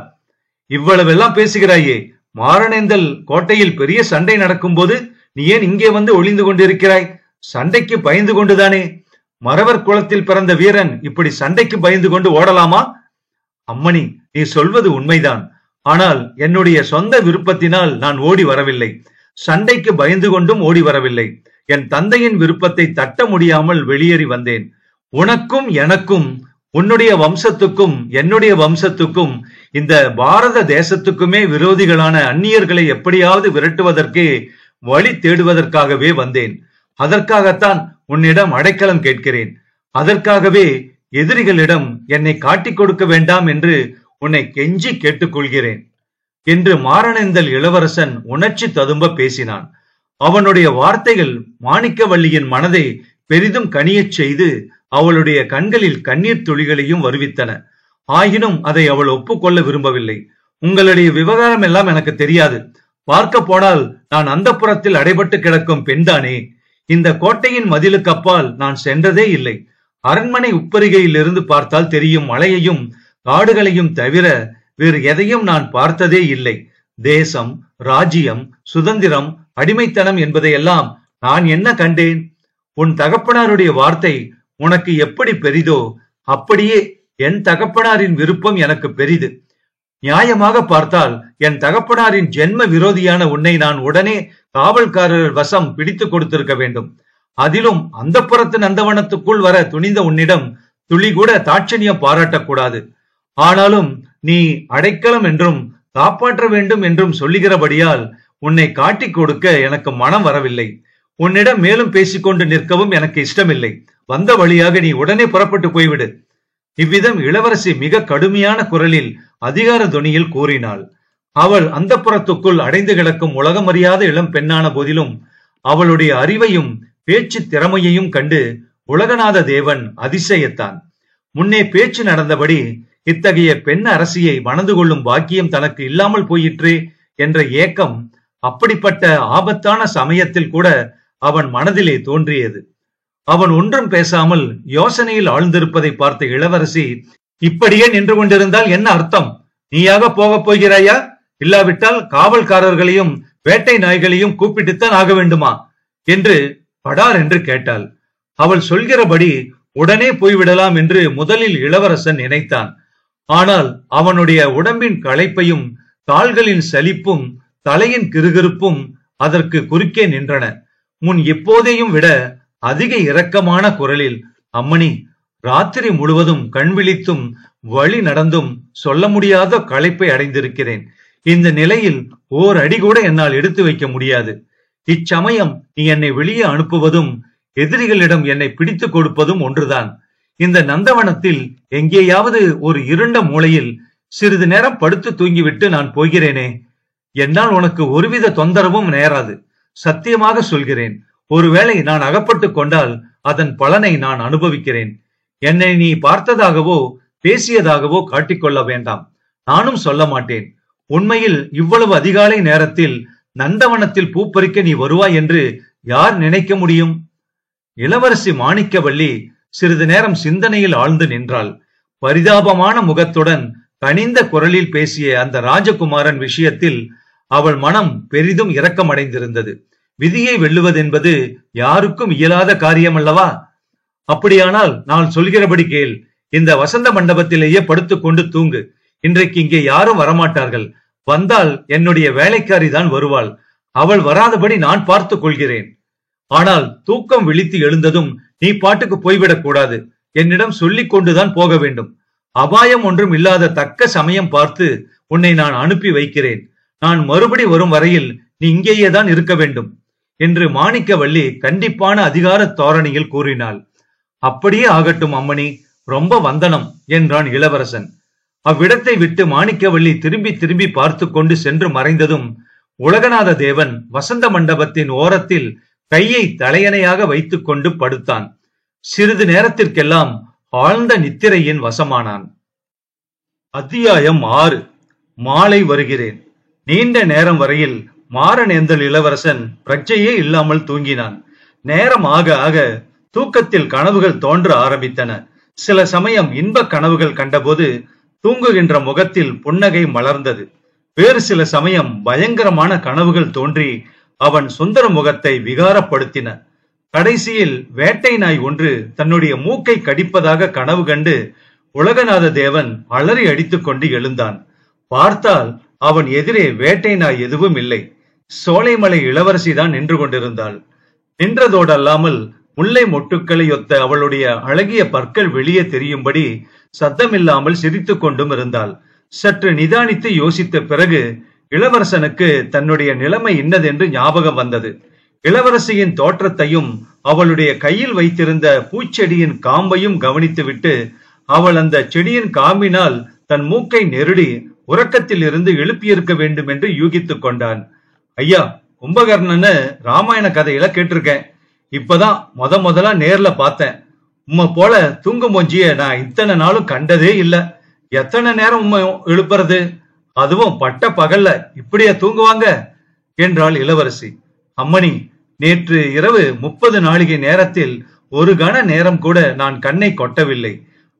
இவ்வளவெல்லாம் பேசுகிறாயே, மாரணேந்தல் கோட்டையில் பெரிய சண்டை நடக்கும் போது நீ ஏன் இங்கே வந்து ஒளிந்து கொண்டிருக்கிறாய்? சண்டைக்கு பயந்து கொண்டுதானே? மறவர் குலத்தில் பிறந்த வீரன் இப்படி சண்டைக்கு பயந்து கொண்டு ஓடலாமா? அம்மணி, நீ சொல்வது உண்மைதான். ஆனால் என்னுடைய சொந்த விருப்பத்தினால் நான் ஓடி வரவில்லை. சண்டைக்கு பயந்து கொண்டும் ஓடி வரவில்லை. என் தந்தையின் விருப்பத்தை தட்ட முடியாமல் வெளியேறி வந்தேன். உனக்கும் எனக்கும், உன்னுடைய வம்சத்துக்கும் என்னுடைய வம்சத்துக்கும், இந்த பாரத தேசத்துக்குமே விரோதிகளான அந்நியர்களை எப்படியாவது விரட்டுவதற்கு வழி தேடுவதற்காகவே வந்தேன். அதற்காகத்தான் உன்னிடம் அடைக்கலம் கேட்கிறேன். அதற்காகவே எதிரிகளிடம் என்னை காட்டிக் கொடுக்க வேண்டாம் என்று உன்னை கெஞ்சி கேட்டுக்கொள்கிறேன் என்று மாரணேந்தல் இளவரசன் உணர்ச்சி ததும்ப பேசினான். அவனுடைய வார்த்தைகள் மாணிக்கவல்லியின் மனதை பெரிதும் கனியச் செய்து அவளுடைய கண்களில் கண்ணீர் துளிகளையும் வருவித்தன. ஆயினும் அதை அவள் ஒப்புக்கொள்ள விரும்பவில்லை. உங்களுடைய விவகாரம் எல்லாம் எனக்கு தெரியாது. பார்க்க போனால் நான் அந்த புறத்தில் அடைபட்டு கிடக்கும் பெண்தானே. இந்த கோட்டையின் மதிலுக்கு அப்பால் நான் சென்றதே இல்லை. அரண்மனை உப்பரிகையில் இருந்து பார்த்தால் தெரியும் மலையையும் காடுகளையும் தவிர வேறு எதையும் நான் பார்த்ததே இல்லை. தேசம், ராஜ்யம், சுதந்திரம், அடிமைத்தனம் என்பதையெல்லாம் நான் என்ன கண்டேன்? உன் தகப்பனாருடைய வார்த்தை உனக்கு எப்படி பெரிதோ அப்படியே என் தகப்பனாரின் விருப்பம் எனக்கு பெரிது. நியாயமாக பார்த்தால் என் தகப்பனாரின் ஜென்ம விரோதியான உன்னை நான் உடனே காவல்காரர் வசம் பிடித்து கொடுத்திருக்க வேண்டும். அதிலும் அந்த புறத்து நந்தவனத்துக்குள் வர துணிந்த உன்னிடம் துளி கூட தாட்சணியம் பாராட்டக்கூடாது. ஆனாலும் நீ அடைக்கலம் என்றும் காப்பாற்ற வேண்டும் என்றும் சொல்லுகிறபடியால் உன்னை காட்டிக் கொடுக்க எனக்கு மனம் வரவில்லை. உன்னிடம் மேலும் பேசிக்கொண்டு நிற்கவும் எனக்கு இஷ்டமில்லை. வந்த வழியாக நீ உடனே புறப்பட்டு போய்விடு. இவ்விதம் இளவரசி மிக கடுமையான குரலில் அதிகார துணியில் கூறினாள். அவள் அந்த புறத்துக்குள் அடைந்து கிடக்கும் உலகமறியாத இளம் பெண்ணான போதிலும் அவளுடைய அறிவையும் பேச்சு திறமையையும் கண்டு உலகநாத தேவன் அதிசயத்தான். முன்னே பேச்சு நடந்தபடி இத்தகைய பெண் அரசியை மணந்து கொள்ளும் பாக்கியம் தனக்கு இல்லாமல் போயிற்றே என்ற ஏக்கம் அப்படிப்பட்ட ஆபத்தான சமயத்தில் கூட அவன் மனதிலே தோன்றியது. அவன் ஒன்றும் பேசாமல் யோசனையில் ஆழ்ந்திருப்பதை பார்த்த இளவரசி, இப்படியே நின்று கொண்டிருந்தால் என்ன அர்த்தம்? நீயாக போகப் போகிறாயா? இல்லாவிட்டால் காவல்காரர்களையும் வேட்டை நாய்களையும் கூப்பிட்டுத்தான் ஆக வேண்டுமா என்று படார் என்று கேட்டாள். அவள் சொல்கிறபடி உடனே போய்விடலாம் என்று முதலில் இளவரசன் நினைத்தான். ஆனால் அவனுடைய உடம்பின் களைப்பையும் கால்களின் சலிப்பும் தலையின் கிறுகிறுப்பும் அதற்கு குறுக்கே நின்றன. முன் எப்போதையும் விட அதிக இரக்கமான குரலில், அம்மணி, ராத்திரி முழுவதும் கண் விழித்தும் வழி நடந்தும் சொல்ல முடியாத களைப்பை அடைந்திருக்கிறேன். இந்த நிலையில் ஓர் அடி கூட என்னால் எடுத்து வைக்க முடியாது. இச்சமயம் நீ என்னை வெளியே அனுப்புவதும் எதிரிகளிடம் என்னை பிடித்து கொடுப்பதும் ஒன்றுதான். இந்த நந்தவனத்தில் எங்கேயாவது ஒரு இருண்ட மூலையில் சிறிது நேரம் படுத்து தூங்கிவிட்டு நான் போகிறேனே. என்னால் உனக்கு ஒருவித தொந்தரவும் நேராது. சத்தியமாக சொல்கிறேன். ஒருவேளை நான் அகப்பட்டு கொண்டால் அதன் பலனை நான் அனுபவிக்கிறேன். என்னை நீ பார்த்ததாகவோ பேசியதாகவோ காட்டிக்கொள்ள வேண்டாம். நானும் சொல்ல மாட்டேன். உண்மையில் இவ்வளவு அதிகாலை நேரத்தில் நந்தவனத்தில் பூப்பறிக்க நீ வருவாய் என்று யார் நினைக்க முடியும்? இளவரசி மாணிக்கவல்லி சிறிது நேரம் சிந்தனையில் ஆழ்ந்து நின்றாள். பரிதாபமான முகத்துடன் கனிந்த குரலில் பேசிய அந்த ராஜகுமாரன் விஷயத்தில் அவள் மனம் பெரிதும் இரக்கமடைந்திருந்தது. விதியை வெல்லுவதென்பது யாருக்கும் இயலாத காரியம் அல்லவா? அப்படியானால் நான் சொல்கிறபடி கேள். இந்த வசந்த மண்டபத்திலேயே படுத்துக்கொண்டு தூங்கு. இன்றைக்கு இங்கே யாரும் வரமாட்டார்கள். வந்தால் என்னுடைய வேலைக்காரி தான் வருவாள். அவள் வராதபடி நான் பார்த்துக் கொள்கிறேன். ஆனால் தூக்கம் விழித்து எழுந்ததும் நீ பாட்டுக்கு போய்விடக் கூடாது. என்னிடம் சொல்லிக் கொண்டுதான் போக வேண்டும். அபாயம் ஒன்றும் இல்லாத தக்க சமயம் பார்த்து உன்னை நான் அனுப்பி வைக்கிறேன். நான் மறுபடி வரும் வரையில் நீ இங்கேயேதான் இருக்க வேண்டும் என்று மாணிக்கவல்லி கண்டிப்பான அதிகார தோரணையில் கூறினாள். அப்படியே ஆகட்டும் அம்மணி, ரொம்ப வந்தனம் என்றான் இளவரசன். அவ்விடத்தை விட்டு மாணிக்கவல்லி திரும்பி திரும்பி பார்த்து கொண்டு சென்று மறைந்ததும் உலகநாத தேவன் வசந்த மண்டபத்தின் ஓரத்தில் கையை தலையணையாக வைத்துக் கொண்டு படுத்தான். சிறிது நேரத்திற்கெல்லாம் ஆழ்ந்த நித்திரையின் வசமானான். அத்தியாயம் 6. மாலை வருகிறேன். நீண்ட நேரம் வரையில் மாறனேந்தல் இளவரசன் பிரச்சையே இல்லாமல் தூங்கினான். நேரம் ஆக ஆக தூக்கத்தில் கனவுகள் தோன்ற ஆரம்பித்தன. சில சமயம் இன்ப கனவுகள் கண்டபோது தூங்குகின்ற முகத்தில் புன்னகை மலர்ந்தது. வேறு சில சமயம் பயங்கரமான கனவுகள் தோன்றி அவன் சுந்தர முகத்தை விகாரப்படுத்தின. கடைசியில் வேட்டை நாய் ஒன்று தன்னுடைய மூக்கை கடிப்பதாக கனவு கண்டு உலகநாத தேவன் அலறி அடித்துக் கொண்டு எழுந்தான். பார்த்தால் அவன் எதிரே வேட்டை நாய் எதுவும் இல்லை. சோலைமலை இளவரசிதான் நின்று கொண்டிருந்தாள். நின்றதோடல்லாமல் முல்லை மொட்டுக்களை ஒத்த அவளுடைய அழகிய பற்கள் வெளியே தெரியும்படி சத்தமில்லாமல் சிரித்துக் கொண்டும் இருந்தாள். சற்று நிதானித்து யோசித்த பிறகு இளவரசனுக்கு தன்னுடைய நிலைமை இன்னதென்று ஞாபகம் வந்தது. இளவரசியின் தோற்றத்தையும் அவளுடைய கையில் வைத்திருந்த பூச்செடியின் காம்பையும் கவனித்துவிட்டு அவள் அந்த செடியின் காம்பினால் தன் மூக்கை நெருடி உறக்கத்தில் இருந்து எழுப்பியிருக்க வேண்டும் என்று யூகித்துக் கொண்டான். ஐயா, கும்பகர்ணன்னு ராமாயண கதையில கேட்டிருக்கேன். இப்பதான் முதலா நேர்ல பார்த்தேன். உம்மை போல தூங்கு மூஞ்சிய நான் இத்தனை நாளும் கண்டதே இல்ல. எத்தனை நேரம் உம்மை எழுப்புறது, அதுவும் பட்ட பகல்ல இப்படியே தூங்குவாங்க என்றாள் இளவரசி. அம்மணி, நேற்று இரவு 30 நாழிகை நேரத்தில் ஒரு கண நேரம் கூட நான் கண்ணை கொட்டவில்லை.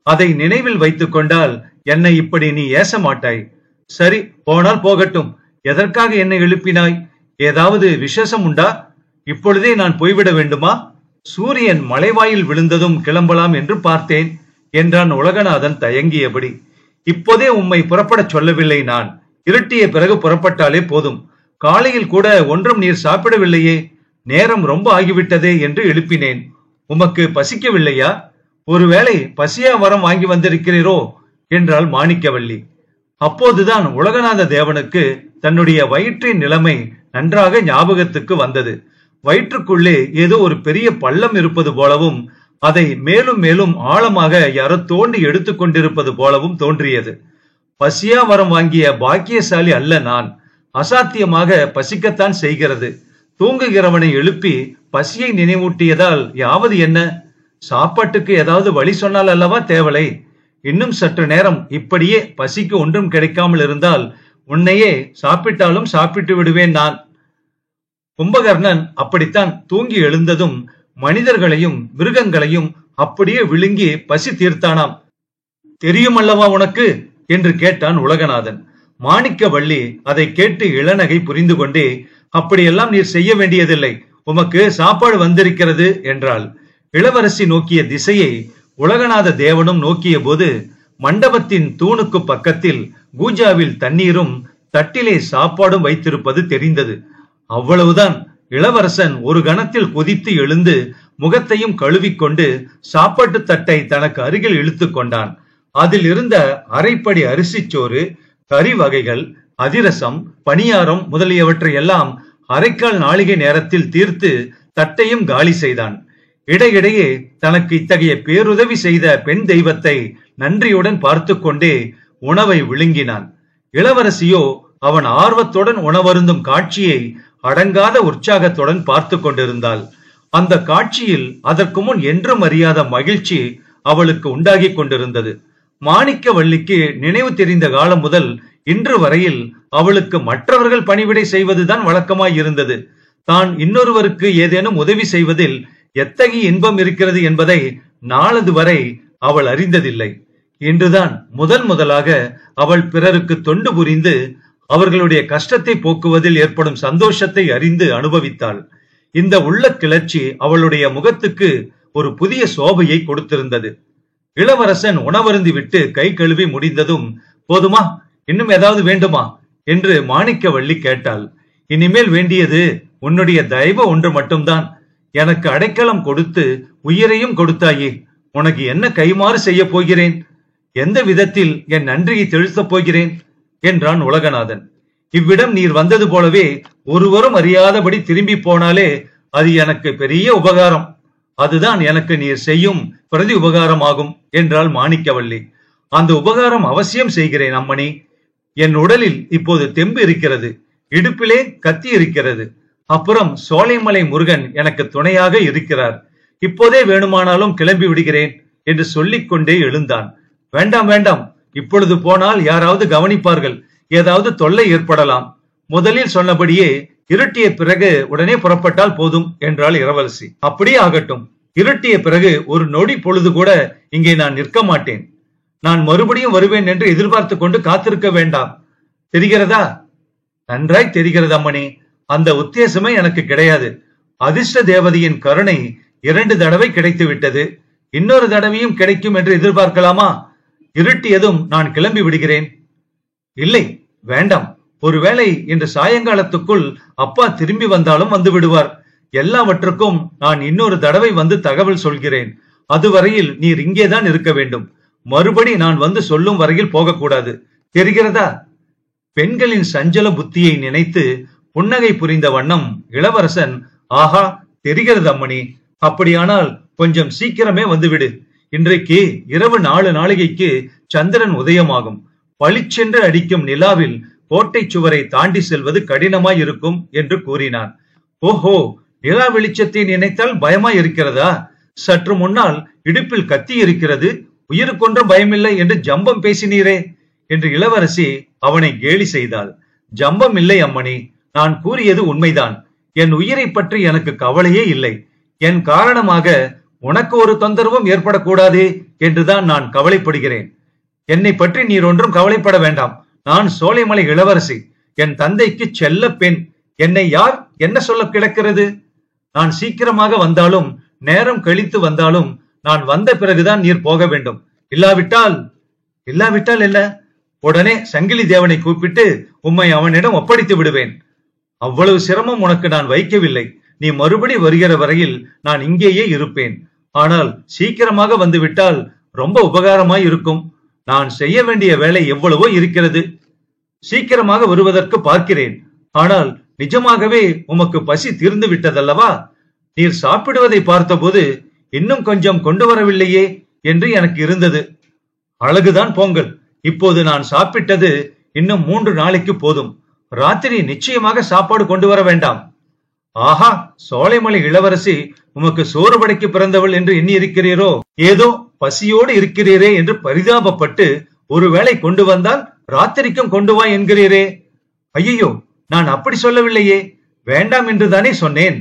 அதை நினைவில் வைத்துக் கொண்டால் என்னை இப்படி நீ ஏச மாட்டாய். சரி, போனால் போகட்டும். எதற்காக என்னை எழுப்பினாய்? ஏதாவது விசேஷம் உண்டா? இப்பொழுதே நான் போய்விட வேண்டுமா? சூரியன் மலைவாயில் விழுந்ததும் கிளம்பலாம் என்று பார்த்தேன் என்றான் உலகநாதன் தயங்கியபடி. இப்போதே உம்மை புறப்படச் சொல்லவில்லை நான். இருட்டிய பிறகு புறப்பட்டாலே போதும். காலையில் கூட ஒன்றும் நீர் சாப்பிடவில்லையே, நேரம் ரொம்ப ஆகிவிட்டதே என்று எழுப்பினேன். உமக்கு பசிக்கவில்லையா? ஒருவேளை பசியா வரம் வாங்கி வந்திருக்கிறீரோ என்றாள் மாணிக்கவல்லி. அப்போதுதான் உலகநாத தேவனுக்கு தன்னுடைய வயிற்றின் நிலைமை நன்றாக ஞாபகத்துக்கு வந்தது. வயிற்றுக்குள்ளே ஏதோ ஒரு பெரிய பள்ளம் இருப்பது போலவும் அதை மேலும் மேலும் ஆழமாக யாரோ தோண்டி எடுத்துக் கொண்டிருப்பது போலவும் தோன்றியது. பசியா வரம் வாங்கிய பாக்கியசாலி அல்ல நான். அசாத்தியமாக பசிக்கத்தான் செய்கிறது. தூங்குகிறவனை எழுப்பி பசியை நினைவூட்டியதால் யாவது என்ன? சாப்பாட்டுக்கு ஏதாவது வழி சொன்னால் அல்லவா தேவலை. இன்னும் சற்று நேரம் இப்படியே பசிக்கு ஒன்றும் கிடைக்காமல் இருந்தால் உன்னையே சாப்பிட்டாலும் சாப்பிட்டு விடுவேன் நான். கும்பகர்ணன் அப்படித்தான் தூங்கி எழுந்ததும் மனிதர்களையும் மிருகங்களையும் அப்படியே விழுங்கி பசி தீர்த்தானாம். தெரியுமல்லவா உனக்கு என்று கேட்டான் உலகநாதன். மாணிக்கவல்லி அதை கேட்டு இளநகை புரிந்து கொண்டே, அப்படியெல்லாம் நீர் செய்ய வேண்டியதில்லை, உமக்கு சாப்பாடு வந்திருக்கிறது என்றாள். இளவரசி நோக்கிய திசையை உலகநாத தேவனும் நோக்கிய போது மண்டபத்தின் தூணுக்கு பக்கத்தில் கூஜாவில் தண்ணீரும் தட்டிலே சாப்பாடும் வைத்திருப்பது தெரிந்தது. அவ்வளவுதான். இளவரசன் ஒரு கணத்தில் கொதித்து எழுந்து முகத்தையும் கழுவிக்கொண்டு சாப்பாட்டு தட்டை தனக்கு அருகில் இழுத்து கொண்டான். அதில் இருந்த அரைப்படி அரிசிச்சோறு, கறி வகைகள், அதிரசம், பணியாரம் முதலியவற்றை எல்லாம் அரைக்கால் நாழிகை நேரத்தில் தீர்த்து தட்டையும் காலி செய்தான். இடையிடையே தனக்கு இத்தகைய பேருதவி செய்த பெண் தெய்வத்தை நன்றியுடன் பார்த்து கொண்டே உணவை விழுங்கினான். இளவரசியோ அவன் ஆர்வத்துடன் உணவருந்தும் காட்சியை அடங்காத உற்சாகத்துடன் பார்த்து கொண்டிருந்தாள். அந்த காட்சியில் அதற்கு முன் என்றும் அறியாத மகிழ்ச்சி அவளுக்கு உண்டாகி கொண்டிருந்தது. மாணிக்கவல்லிக்கு நினைவு தெரிந்த காலம் முதல் இன்று வரையில் அவளுக்கு மற்றவர்கள் பணிவிடை செய்வதுதான் வழக்கமாய் இருந்தது. தான் இன்னொருவருக்கு ஏதேனும் உதவி செய்வதில் எத்தகைய இன்பம் இருக்கிறது என்பதை நாளது வரை அவள் அறிந்ததில்லை. இன்றுதான் முதலாக அவள் பிறருக்கு தொண்டு புரிந்து அவர்களுடைய கஷ்டத்தை போக்குவதில் ஏற்படும் சந்தோஷத்தை அறிந்து அனுபவித்தாள். இந்த உள்ள கிளர்ச்சி அவளுடைய முகத்துக்கு ஒரு புதிய சோபையை கொடுத்திருந்தது. இளவரசன் உணவருந்தி விட்டு கை கழுவி முடிந்ததும், போதுமா, இன்னும் ஏதாவது வேண்டுமா என்று மாணிக்கவல்லி கேட்டாள். இனிமேல் வேண்டியது உன்னுடைய தயவு ஒன்று மட்டும்தான். எனக்கு அடைக்கலம் கொடுத்து உயிரையும் கொடுத்தாயே, உனக்கு என்ன கைமாறு செய்ய போகிறேன்? எந்த விதத்தில் என் நன்றியை செலுத்தப் போகிறேன் என்றான் உலகநாதன். இவ்விடம் நீர் வந்தது போலவே ஒருவரும் அறியாதபடி திரும்பி போனாலே அது எனக்கு பெரிய உபகாரம். அதுதான் எனக்கு நீர் செய்யும் பிரதி உபகாரமாகும் என்றாள் மாணிக்கவல்லி. அந்த உபகாரம் அவசியம் செய்கிறேன் அம்மணி. என் உடலில் இப்போது தெம்பு இருக்கிறது, இடுப்பிலே கத்தி இருக்கிறது. அப்புறம் சோலைமலை முருகன் எனக்கு துணையாக இருக்கிறார். இப்போதே வேணுமானாலும் கிளம்பி விடுகிறேன் என்று சொல்லிக் கொண்டே எழுந்தான். வேண்டாம் வேண்டாம், இப்பொழுது போனால் யாராவது கவனிப்பார்கள், ஏதாவது தொல்லை ஏற்படலாம். முதலில் சொன்னபடியே இருட்டிய பிறகு உடனே புறப்பட்டால் போதும் என்றாள் இளவரசி. அப்படியே ஆகட்டும். இருட்டிய பிறகு ஒரு நொடி பொழுது கூட இங்கே நான் நிற்க மாட்டேன். நான் மறுபடியும் வருவேன் என்று எதிர்பார்த்து கொண்டு காத்திருக்க வேண்டாம். தெரிகிறதா? நன்றாய் தெரிகிறது அம்மணி. அந்த உத்தேசமே எனக்கு கிடையாது. அதிர்ஷ்ட தேவதையின் கருணை 2 தடவை கிடைத்து விட்டது. இன்னொரு தடவையும் கிடைக்கும் என்று எதிர்பார்க்கலாமா? இருட்டியதும் நான் கிளம்பி விடுகிறேன். இல்லை, வேண்டாம். ஒருவேளை இன்று சாயங்காலத்துக்குள் அப்பா திரும்பி வந்தாலும் வந்து விடுவார். எல்லாவற்றுக்கும் நான் இன்னொரு தடவை வந்து தகவல் சொல்கிறேன். அதுவரையில் நீர் இங்கேதான் இருக்க வேண்டும். மறுபடி நான் வந்து சொல்லும் வரையில் போகக்கூடாது. தெரிகிறதா? பெண்களின் சஞ்சல புத்தியை நினைத்து புன்னகை புரிந்த வண்ணம் இளவரசன், ஆஹா, தெரிகிறது அம்மணி. அப்படியானால் கொஞ்சம் சீக்கிரமே வந்துவிடு. இன்றைக்கு இரவு 4 நாளிகைக்கு சந்திரன் உதயமாகும். பளிச்சென்று அடிக்கும் நிலாவில் கோட்டை சுவரை தாண்டி செல்வது கடினமாய் இருக்கும் என்று கூறினான். ஓஹோ, நிலா வெளிச்சத்தை நினைத்தால் பயமாய் இருக்கிறதா? சற்று முன்னால் இடுப்பில் கத்தி இருக்கிறது, உயிருக்கொன்றும் பயமில்லை என்று ஜம்பம் பேசினீரே என்று இளவரசி அவனை கேலி செய்தாள். ஜம்பம் இல்லை அம்மணி, நான் கூறியது உண்மைதான். என் உயிரை பற்றி எனக்கு கவலையே இல்லை. என் காரணமாக உனக்கு ஒரு தொந்தரவும் ஏற்படக்கூடாதே என்றுதான் நான் கவலைப்படுகிறேன். என்னை பற்றி நீர் ஒன்றும் கவலைப்பட வேண்டாம். நான் சோலைமலை இளவரசி. என் தந்தைக்கு செல்ல பெண். என்னை யார் என்ன சொல்ல கிடக்கிறது? நான் சீக்கிரமாக வந்தாலும் நேரம் கழித்து வந்தாலும் நான் வந்த பிறகுதான் நீர் போக வேண்டும். இல்லாவிட்டால் என்ன? உடனே சங்கிலி தேவனை கூப்பிட்டு உம்மை அவனிடம் ஒப்படைத்து விடுவேன். அவ்வளவு சிரமம் உனக்கு நான் வைக்கவில்லை. நீ மறுபடி வருகிற வரையில் நான் இங்கேயே இருப்பேன். ஆனால் சீக்கிரமாக வந்துவிட்டால் ரொம்ப உபகாரமாய் இருக்கும். நான் செய்ய வேண்டிய வேலை எவ்வளவோ இருக்கிறது. சீக்கிரமாக வருவதற்கு பார்க்கிறேன். ஆனால் நிஜமாகவே உமக்கு பசி தீர்ந்து விட்டதல்லவா? நீர் சாப்பிடுவதை பார்த்தபோது இன்னும் கொஞ்சம் கொண்டு வரவில்லையே என்று எனக்கு இருந்தது. அழகுதான் போங்கள். இப்போது நான் சாப்பிட்டது இன்னும் 3 நாளைக்கு போதும். ராத்திரி நிச்சயமாக சாப்பாடு கொண்டு வர வேண்டாம். ஆஹா, சோலைமலை இளவரசி உமக்கு சோறு படைக்கு பிறந்தவள் என்று எண்ணி இருக்கிறீரோ? ஏதோ பசியோடு இருக்கிறீரே என்று பரிதாபப்பட்டு ஒருவேளை கொண்டு வந்தால் ராத்திரிக்கும் கொண்டு வா என்கிறீரே. ஐயோ, நான் அப்படி சொல்லவில்லையே. வேண்டாம் என்று தானே சொன்னேன்.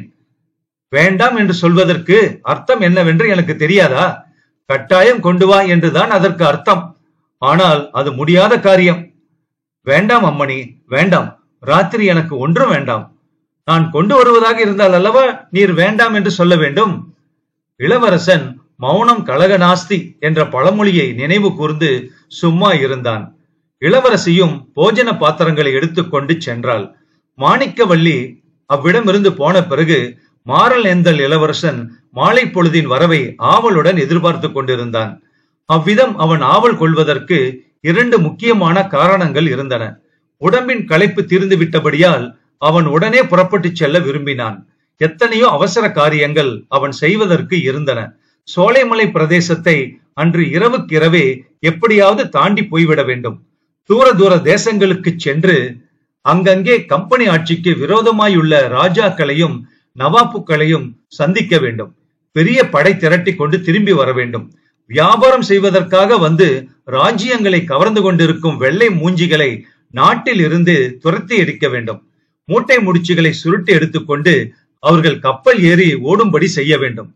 வேண்டாம் என்று சொல்வதற்கு அர்த்தம் என்னவென்று எனக்கு தெரியாதா? கட்டாயம் கொண்டு வா என்றுதான் அதற்கு அர்த்தம். ஆனால் அது முடியாத காரியம். வேண்டாம் அம்மணி, வேண்டாம். ராத்திரி எனக்கு ஒன்றும் வேண்டாம். நான் கொண்டு வருவதாக இருந்தால் அல்லவா நீர் வேண்டாம் என்று சொல்ல வேண்டும். இளவரசன் மௌனம் கலகநாஸ்தி என்ற பழமொழியை நினைவு கூர்ந்து சும்மா இருந்தான். இளவரசியும் போஜன பாத்திரங்களை எடுத்துக்கொண்டு சென்றாள். மாணிக்கவல்லி அவ்விடமிருந்து போன பிறகு மாறல் எந்தல் இளவரசன் மாலை பொழுதின் வரவை ஆவலுடன் எதிர்பார்த்து கொண்டிருந்தான். அவ்விதம் அவன் ஆவல் கொள்வதற்கு 2 முக்கியமான காரணங்கள் இருந்தன. உடம்பின் களைப்பு தீர்ந்து விட்டபடியால் அவன் உடனே புறப்பட்டு செல்ல விரும்பினான். எத்தனையோ அவசர காரியங்கள் அவன் செய்வதற்கு இருந்தன. சோலைமலை பிரதேசத்தை அன்று இரவுக்கிரவே எப்படியாவது தாண்டி போய்விட வேண்டும். தூர தூர தேசங்களுக்கு சென்று அங்கங்கே கம்பெனி ஆட்சிக்கு விரோதமாயுள்ள ராஜாக்களையும் நவாப்புக்களையும் சந்திக்க வேண்டும். பெரிய படை திரட்டி கொண்டு திரும்பி வர வேண்டும். வியாபாரம் செய்வதற்காக வந்து ராஜ்யங்களை கவர்ந்து கொண்டிருக்கும் வெள்ளை மூஞ்சிகளை நாட்டில் இருந்து துரத்தி அடிக்க வேண்டும். மூட்டை முடிச்சுகளை சுருட்டி எடுத்துக்கொண்டு அவர்கள் கப்பல் ஏறி ஓடும்படி செய்ய வேண்டும்.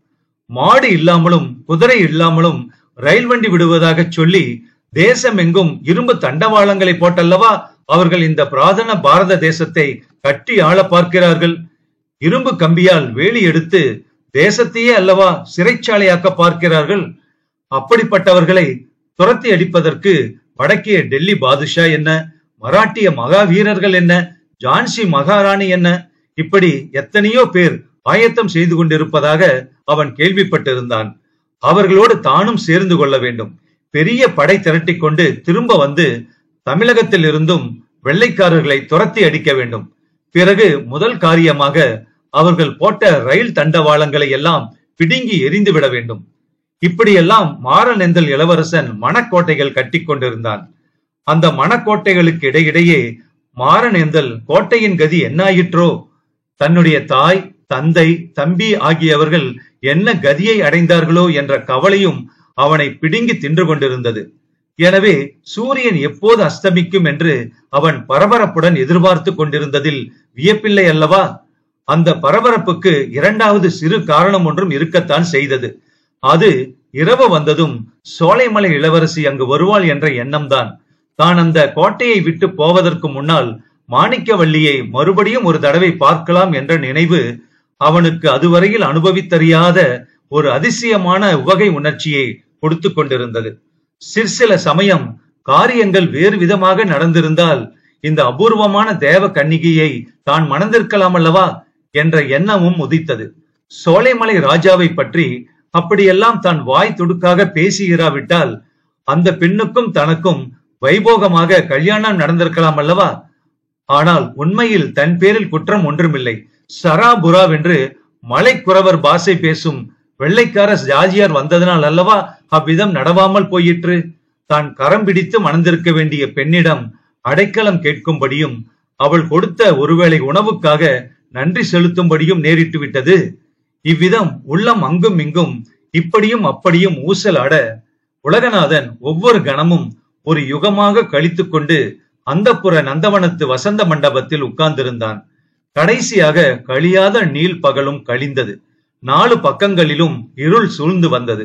மாடு இல்லாமலும் குதிரை இல்லாமலும் ரயில் வண்டி விடுவதாக சொல்லி தேசம் எங்கும் இரும்பு தண்டவாளங்களை போட்டல்லவா அவர்கள் இந்த பிராதன பாரத தேசத்தை கட்டி ஆள பார்க்கிறார்கள். இரும்பு கம்பியால் வேலி எடுத்து தேசத்தையே அல்லவா சிறைச்சாலையாக்க பார்க்கிறார்கள். அப்படிப்பட்டவர்களை துரத்தி அடிப்பதற்கு வடக்கிய டெல்லி பாதுஷா என்ன, மராட்டிய மகாவீரர்கள் என்ன, ஜான்சி மகாராணி என்ன, இப்படி எத்தனையோ பேர் ஆயத்தம் செய்து கொண்டிருப்பதாக அவன் கேள்விப்பட்டிருந்தான். அவர்களோடு தானும் சேர்ந்து கொள்ள வேண்டும். பெரிய படை திரட்டி கொண்டு திரும்ப வந்து தமிழகத்தில் இருந்தும் வெள்ளைக்காரர்களை துரத்தி அடிக்க வேண்டும். பிறகு முதல் காரியமாக அவர்கள் போட்ட ரயில் தண்டவாளங்களை எல்லாம் பிடுங்கி எரிந்து விட வேண்டும். இப்படியெல்லாம் மாறனேந்தல் இளவரசன் மணக்கோட்டைகள் கட்டி கொண்டிருந்தான். அந்த மணக்கோட்டைகளுக்கு இடையிடையே மாறனேந்தல் கோட்டையின் கதி என்னாயிற்றோ, தன்னுடைய தாய், தந்தை, தம்பி ஆகியவர்கள் என்ன கதியை அடைந்தார்களோ என்ற கவலையும் அவனை பிடுங்கி தின்று கொண்டிருந்தது. எனவே சூரியன் எப்போது அஸ்தமிக்கும் என்று அவன் பரபரப்புடன் எதிர்பார்த்து கொண்டிருந்ததில் வியப்பில்லை அல்லவா? அந்த பரபரப்புக்கு இரண்டாவது சிறு காரணம் ஒன்றும் இருக்கத்தான் செய்தது. அது இரவு வந்ததும் சோலைமலை இளவரசி அங்கு வருவாள் என்ற எண்ணம்தான். தான் அந்த கோட்டையை விட்டு போவதற்கு முன்னால் மாணிக்கவல்லியை மறுபடியும் ஒரு தடவை பார்க்கலாம் என்ற நினைவு அவனுக்கு அதுவரையில் அனுபவித்தறியாத ஒரு அதிசயமான உவகை உணர்ச்சியை கொடுத்து கொண்டிருந்தது. சிற்சில சமயம் காரியங்கள் வேறு விதமாக நடந்திருந்தால் இந்த அபூர்வமான தேவ கன்னிகையை தான் மணந்திருக்கலாம் அல்லவா என்ற எண்ணமும் உதித்தது. சோலைமலை ராஜாவை பற்றி அப்படியெல்லாம் தான் வாய் துடுக்காக பேசியிராவிட்டால் அந்த பெண்ணுக்கும் தனக்கும் வைபோகமாக கல்யாணம் நடந்திருக்கலாம் அல்லவா? ஆனால் உண்மையில் தன் பேரில் குற்றம் ஒன்றுமில்லை. சராபுரா என்று மலைக்குறவர் பாஷை பேசும் வெள்ளைக்கார ஜாஜியார் வந்ததனால் அல்லவா அவ்விதம் நடவாமல் போயிற்று. தான் கரம் பிடித்து மணந்திருக்க வேண்டிய பெண்ணிடம் அடைக்கலம் கேட்கும்படியும் அவள் கொடுத்த ஒருவேளை உணவுக்காக நன்றி செலுத்தும்படியும் நேரிட்டு விட்டது. இவ்விதம் உள்ளம் அங்கும் இங்கும் இப்படியும் அப்படியும் ஊசலாட உலகநாதன் ஒவ்வொரு கணமும் ஒரு யுகமாக கழித்து கொண்டு அந்தப்புற நந்தவனத்து வசந்த மண்டபத்தில் உட்கார்ந்திருந்தான். கடைசியாக கழியாத நீள் பகலும் கழிந்தது. 4 பக்கங்களிலும் இருள் சூழ்ந்து வந்தது.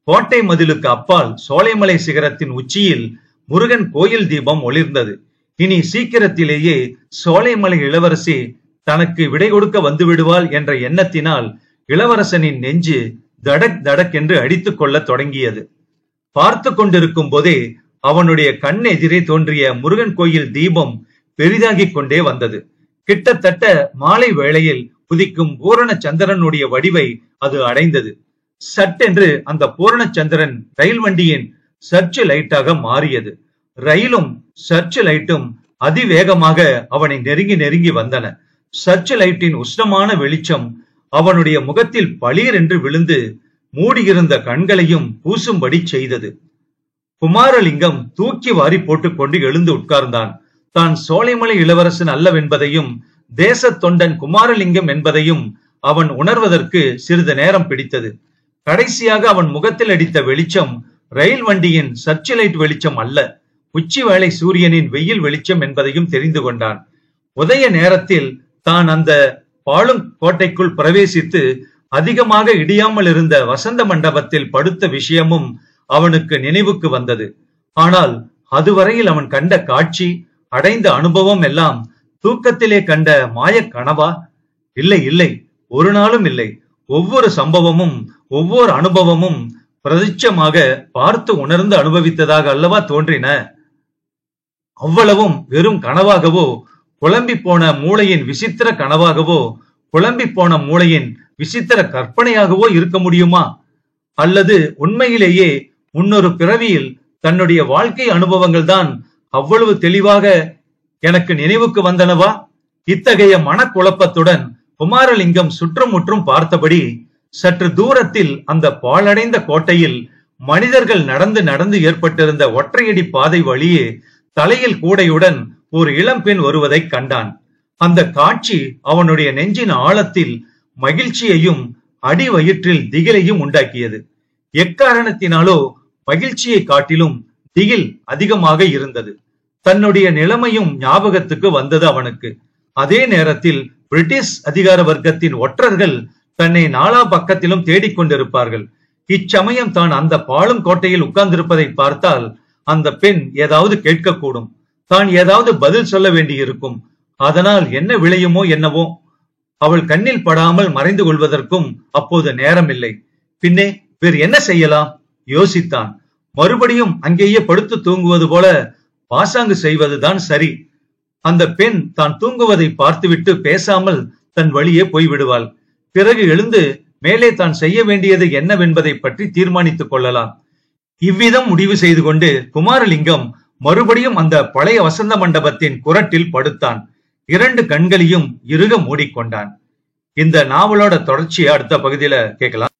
கோட்டை மதிலுக்கு அப்பால் சோலைமலை சிகரத்தின் உச்சியில் முருகன் கோயில் தீபம் ஒளிர்ந்தது. இனி சீக்கிரத்திலேயே சோலைமலை இளவரசி தனக்கு விடை கொடுக்க வந்து விடுவாள் என்ற எண்ணத்தினால் இளவரசனின் நெஞ்சு தடக் தடக் என்று அடித்துக் கொள்ள தொடங்கியது. பார்த்து கொண்டிருக்கும் போதே அவனுடைய கண் எதிரே தோன்றிய முருகன் கோயில் தீபம் பெரிதாகிக் கொண்டே வந்தது. கிட்டத்தட்ட மாலை வேளையில் புதிக்கும் பூரண சந்திரனுடைய வடிவை அது அடைந்தது. சட்டென்று அந்த பூரண சந்திரன் ரயில் வண்டியின் சர்ச்சு லைட்டாக மாறியது. ரயிலும் சர்ச்சு லைட்டும் அதிவேகமாக அவனை நெருங்கி நெருங்கி வந்தன. சர்ச்சு லைட்டின் உஷ்ணமான வெளிச்சம் அவனுடைய முகத்தில் பளீர் என்று விழுந்து மூடியிருந்த கண்களையும் பூசும்படி செய்தது. குமாரலிங்கம் தூக்கி வாரி போட்டுக்கொண்டு எழுந்து உட்கார்ந்தான். தான் சோலைமலை இளவரசன் அல்லவென்பதையும் தேச தொண்டன் குமாரலிங்கம் என்பதையும் அவன் உணர்வதற்கு சிறிது நேரம் பிடித்தது. கடைசியாக அவன் முகத்தில் அடித்த வெளிச்சம் ரயில் வண்டியின் சர்ச்சு லைட் வெளிச்சம் அல்ல, உச்சி வேளை சூரியனின் வெயில் வெளிச்சம் என்பதையும் தெரிந்து கொண்டான். உதய நேரத்தில் தான் அந்த பாழும் கோட்டைக்குள் பிரவேசித்து அதிகமாக இடியாமல் இருந்த வசந்த மண்டபத்தில் படுத்த விஷயமும் அவனுக்கு நினைவுக்கு வந்தது. ஆனால் அதுவரையில் அவன் கண்ட காட்சி, அடைந்த அனுபவம் எல்லாம் தூக்கத்திலே கண்ட மாய கனவா? இல்லை இல்லை, ஒரு நாளும் இல்லை. ஒவ்வொரு சம்பவமும் ஒவ்வொரு அனுபவமும் பிரதிச்சமாக பார்த்து உணர்ந்து அனுபவித்ததாக அல்லவா தோன்றின. அவ்வளவும் வெறும் கனவாகவோ, குழம்பி போன மூளையின் விசித்திர கனவாகவோ, குழம்பி போன மூளையின் விசித்திர கற்பனையாகவோ இருக்க முடியுமா? அல்லது உண்மையிலேயே முன்னொரு பிறவியில் தன்னுடைய வாழ்க்கை அனுபவங்கள் தான் அவ்வளவு தெளிவாக எனக்கு நினைவுக்கு வந்தனவா? இத்தகைய மனக்குழப்பத்துடன் குமாரலிங்கம் சுற்றுமுற்றும் பார்த்தபடி சற்று தூரத்தில் அந்த பாழடைந்த கோட்டையில் மனிதர்கள் நடந்து நடந்து ஏற்பட்டிருந்த ஒற்றையடி பாதை வழியே தலையில் கூடையுடன் ஒரு இளம்பெண் வருவதை கண்டான். அந்த காட்சி அவனுடைய நெஞ்சின் ஆழத்தில் மகிழ்ச்சியையும் அடி வயிற்றில் திகிலையும் உண்டாக்கியது. எக்காரணத்தினாலோ மகிழ்ச்சியை காட்டிலும் திகில் அதிகமாக இருந்தது. தன்னுடைய நிலைமையும் ஞாபகத்துக்கு வந்தது அவனுக்கு. அதே நேரத்தில் பிரிட்டிஷ் அதிகார வர்க்கத்தின் ஒற்றர்கள் தன்னை நாலா பக்கத்திலும் தேடிக்கொண்டிருப்பார்கள். இச்சமயம் தான் அந்த பாழும் கோட்டையில் உட்கார்ந்திருப்பதை பார்த்தால் அந்த பெண் ஏதாவது கேட்கக்கூடும். தான் ஏதாவது பதில் சொல்ல வேண்டியிருக்கும். அதனால் என்ன விளையுமோ என்னவோ. அவள் கண்ணில் படாமல் மறைந்து கொள்வதற்கும் அப்போது நேரம் இல்லை. பின்னே வேறு என்ன செய்யலாம் யோசித்தான். மறுபடியும் அங்கேயே படுத்து தூங்குவது போல பாசாங்கு செய்வதுதான் சரி. அந்த பெண் தான் தூங்குவதை பார்த்துவிட்டு பேசாமல் தன் வழியே போய்விடுவாள். பிறகு எழுந்து மேலே தான் செய்ய வேண்டியது என்னவென்பதை பற்றி தீர்மானித்துக் கொள்ளலாம். இவ்விதம் முடிவு செய்து கொண்டு குமாரலிங்கம் மறுபடியும் அந்த பழைய வசந்த மண்டபத்தின் குறட்டில் படுத்தான். 2 கண்களையும் இறுக மூடிக்கொண்டான். இந்த நாவலோட தொடர்ச்சியை அடுத்த பகுதியில கேட்கலாம்.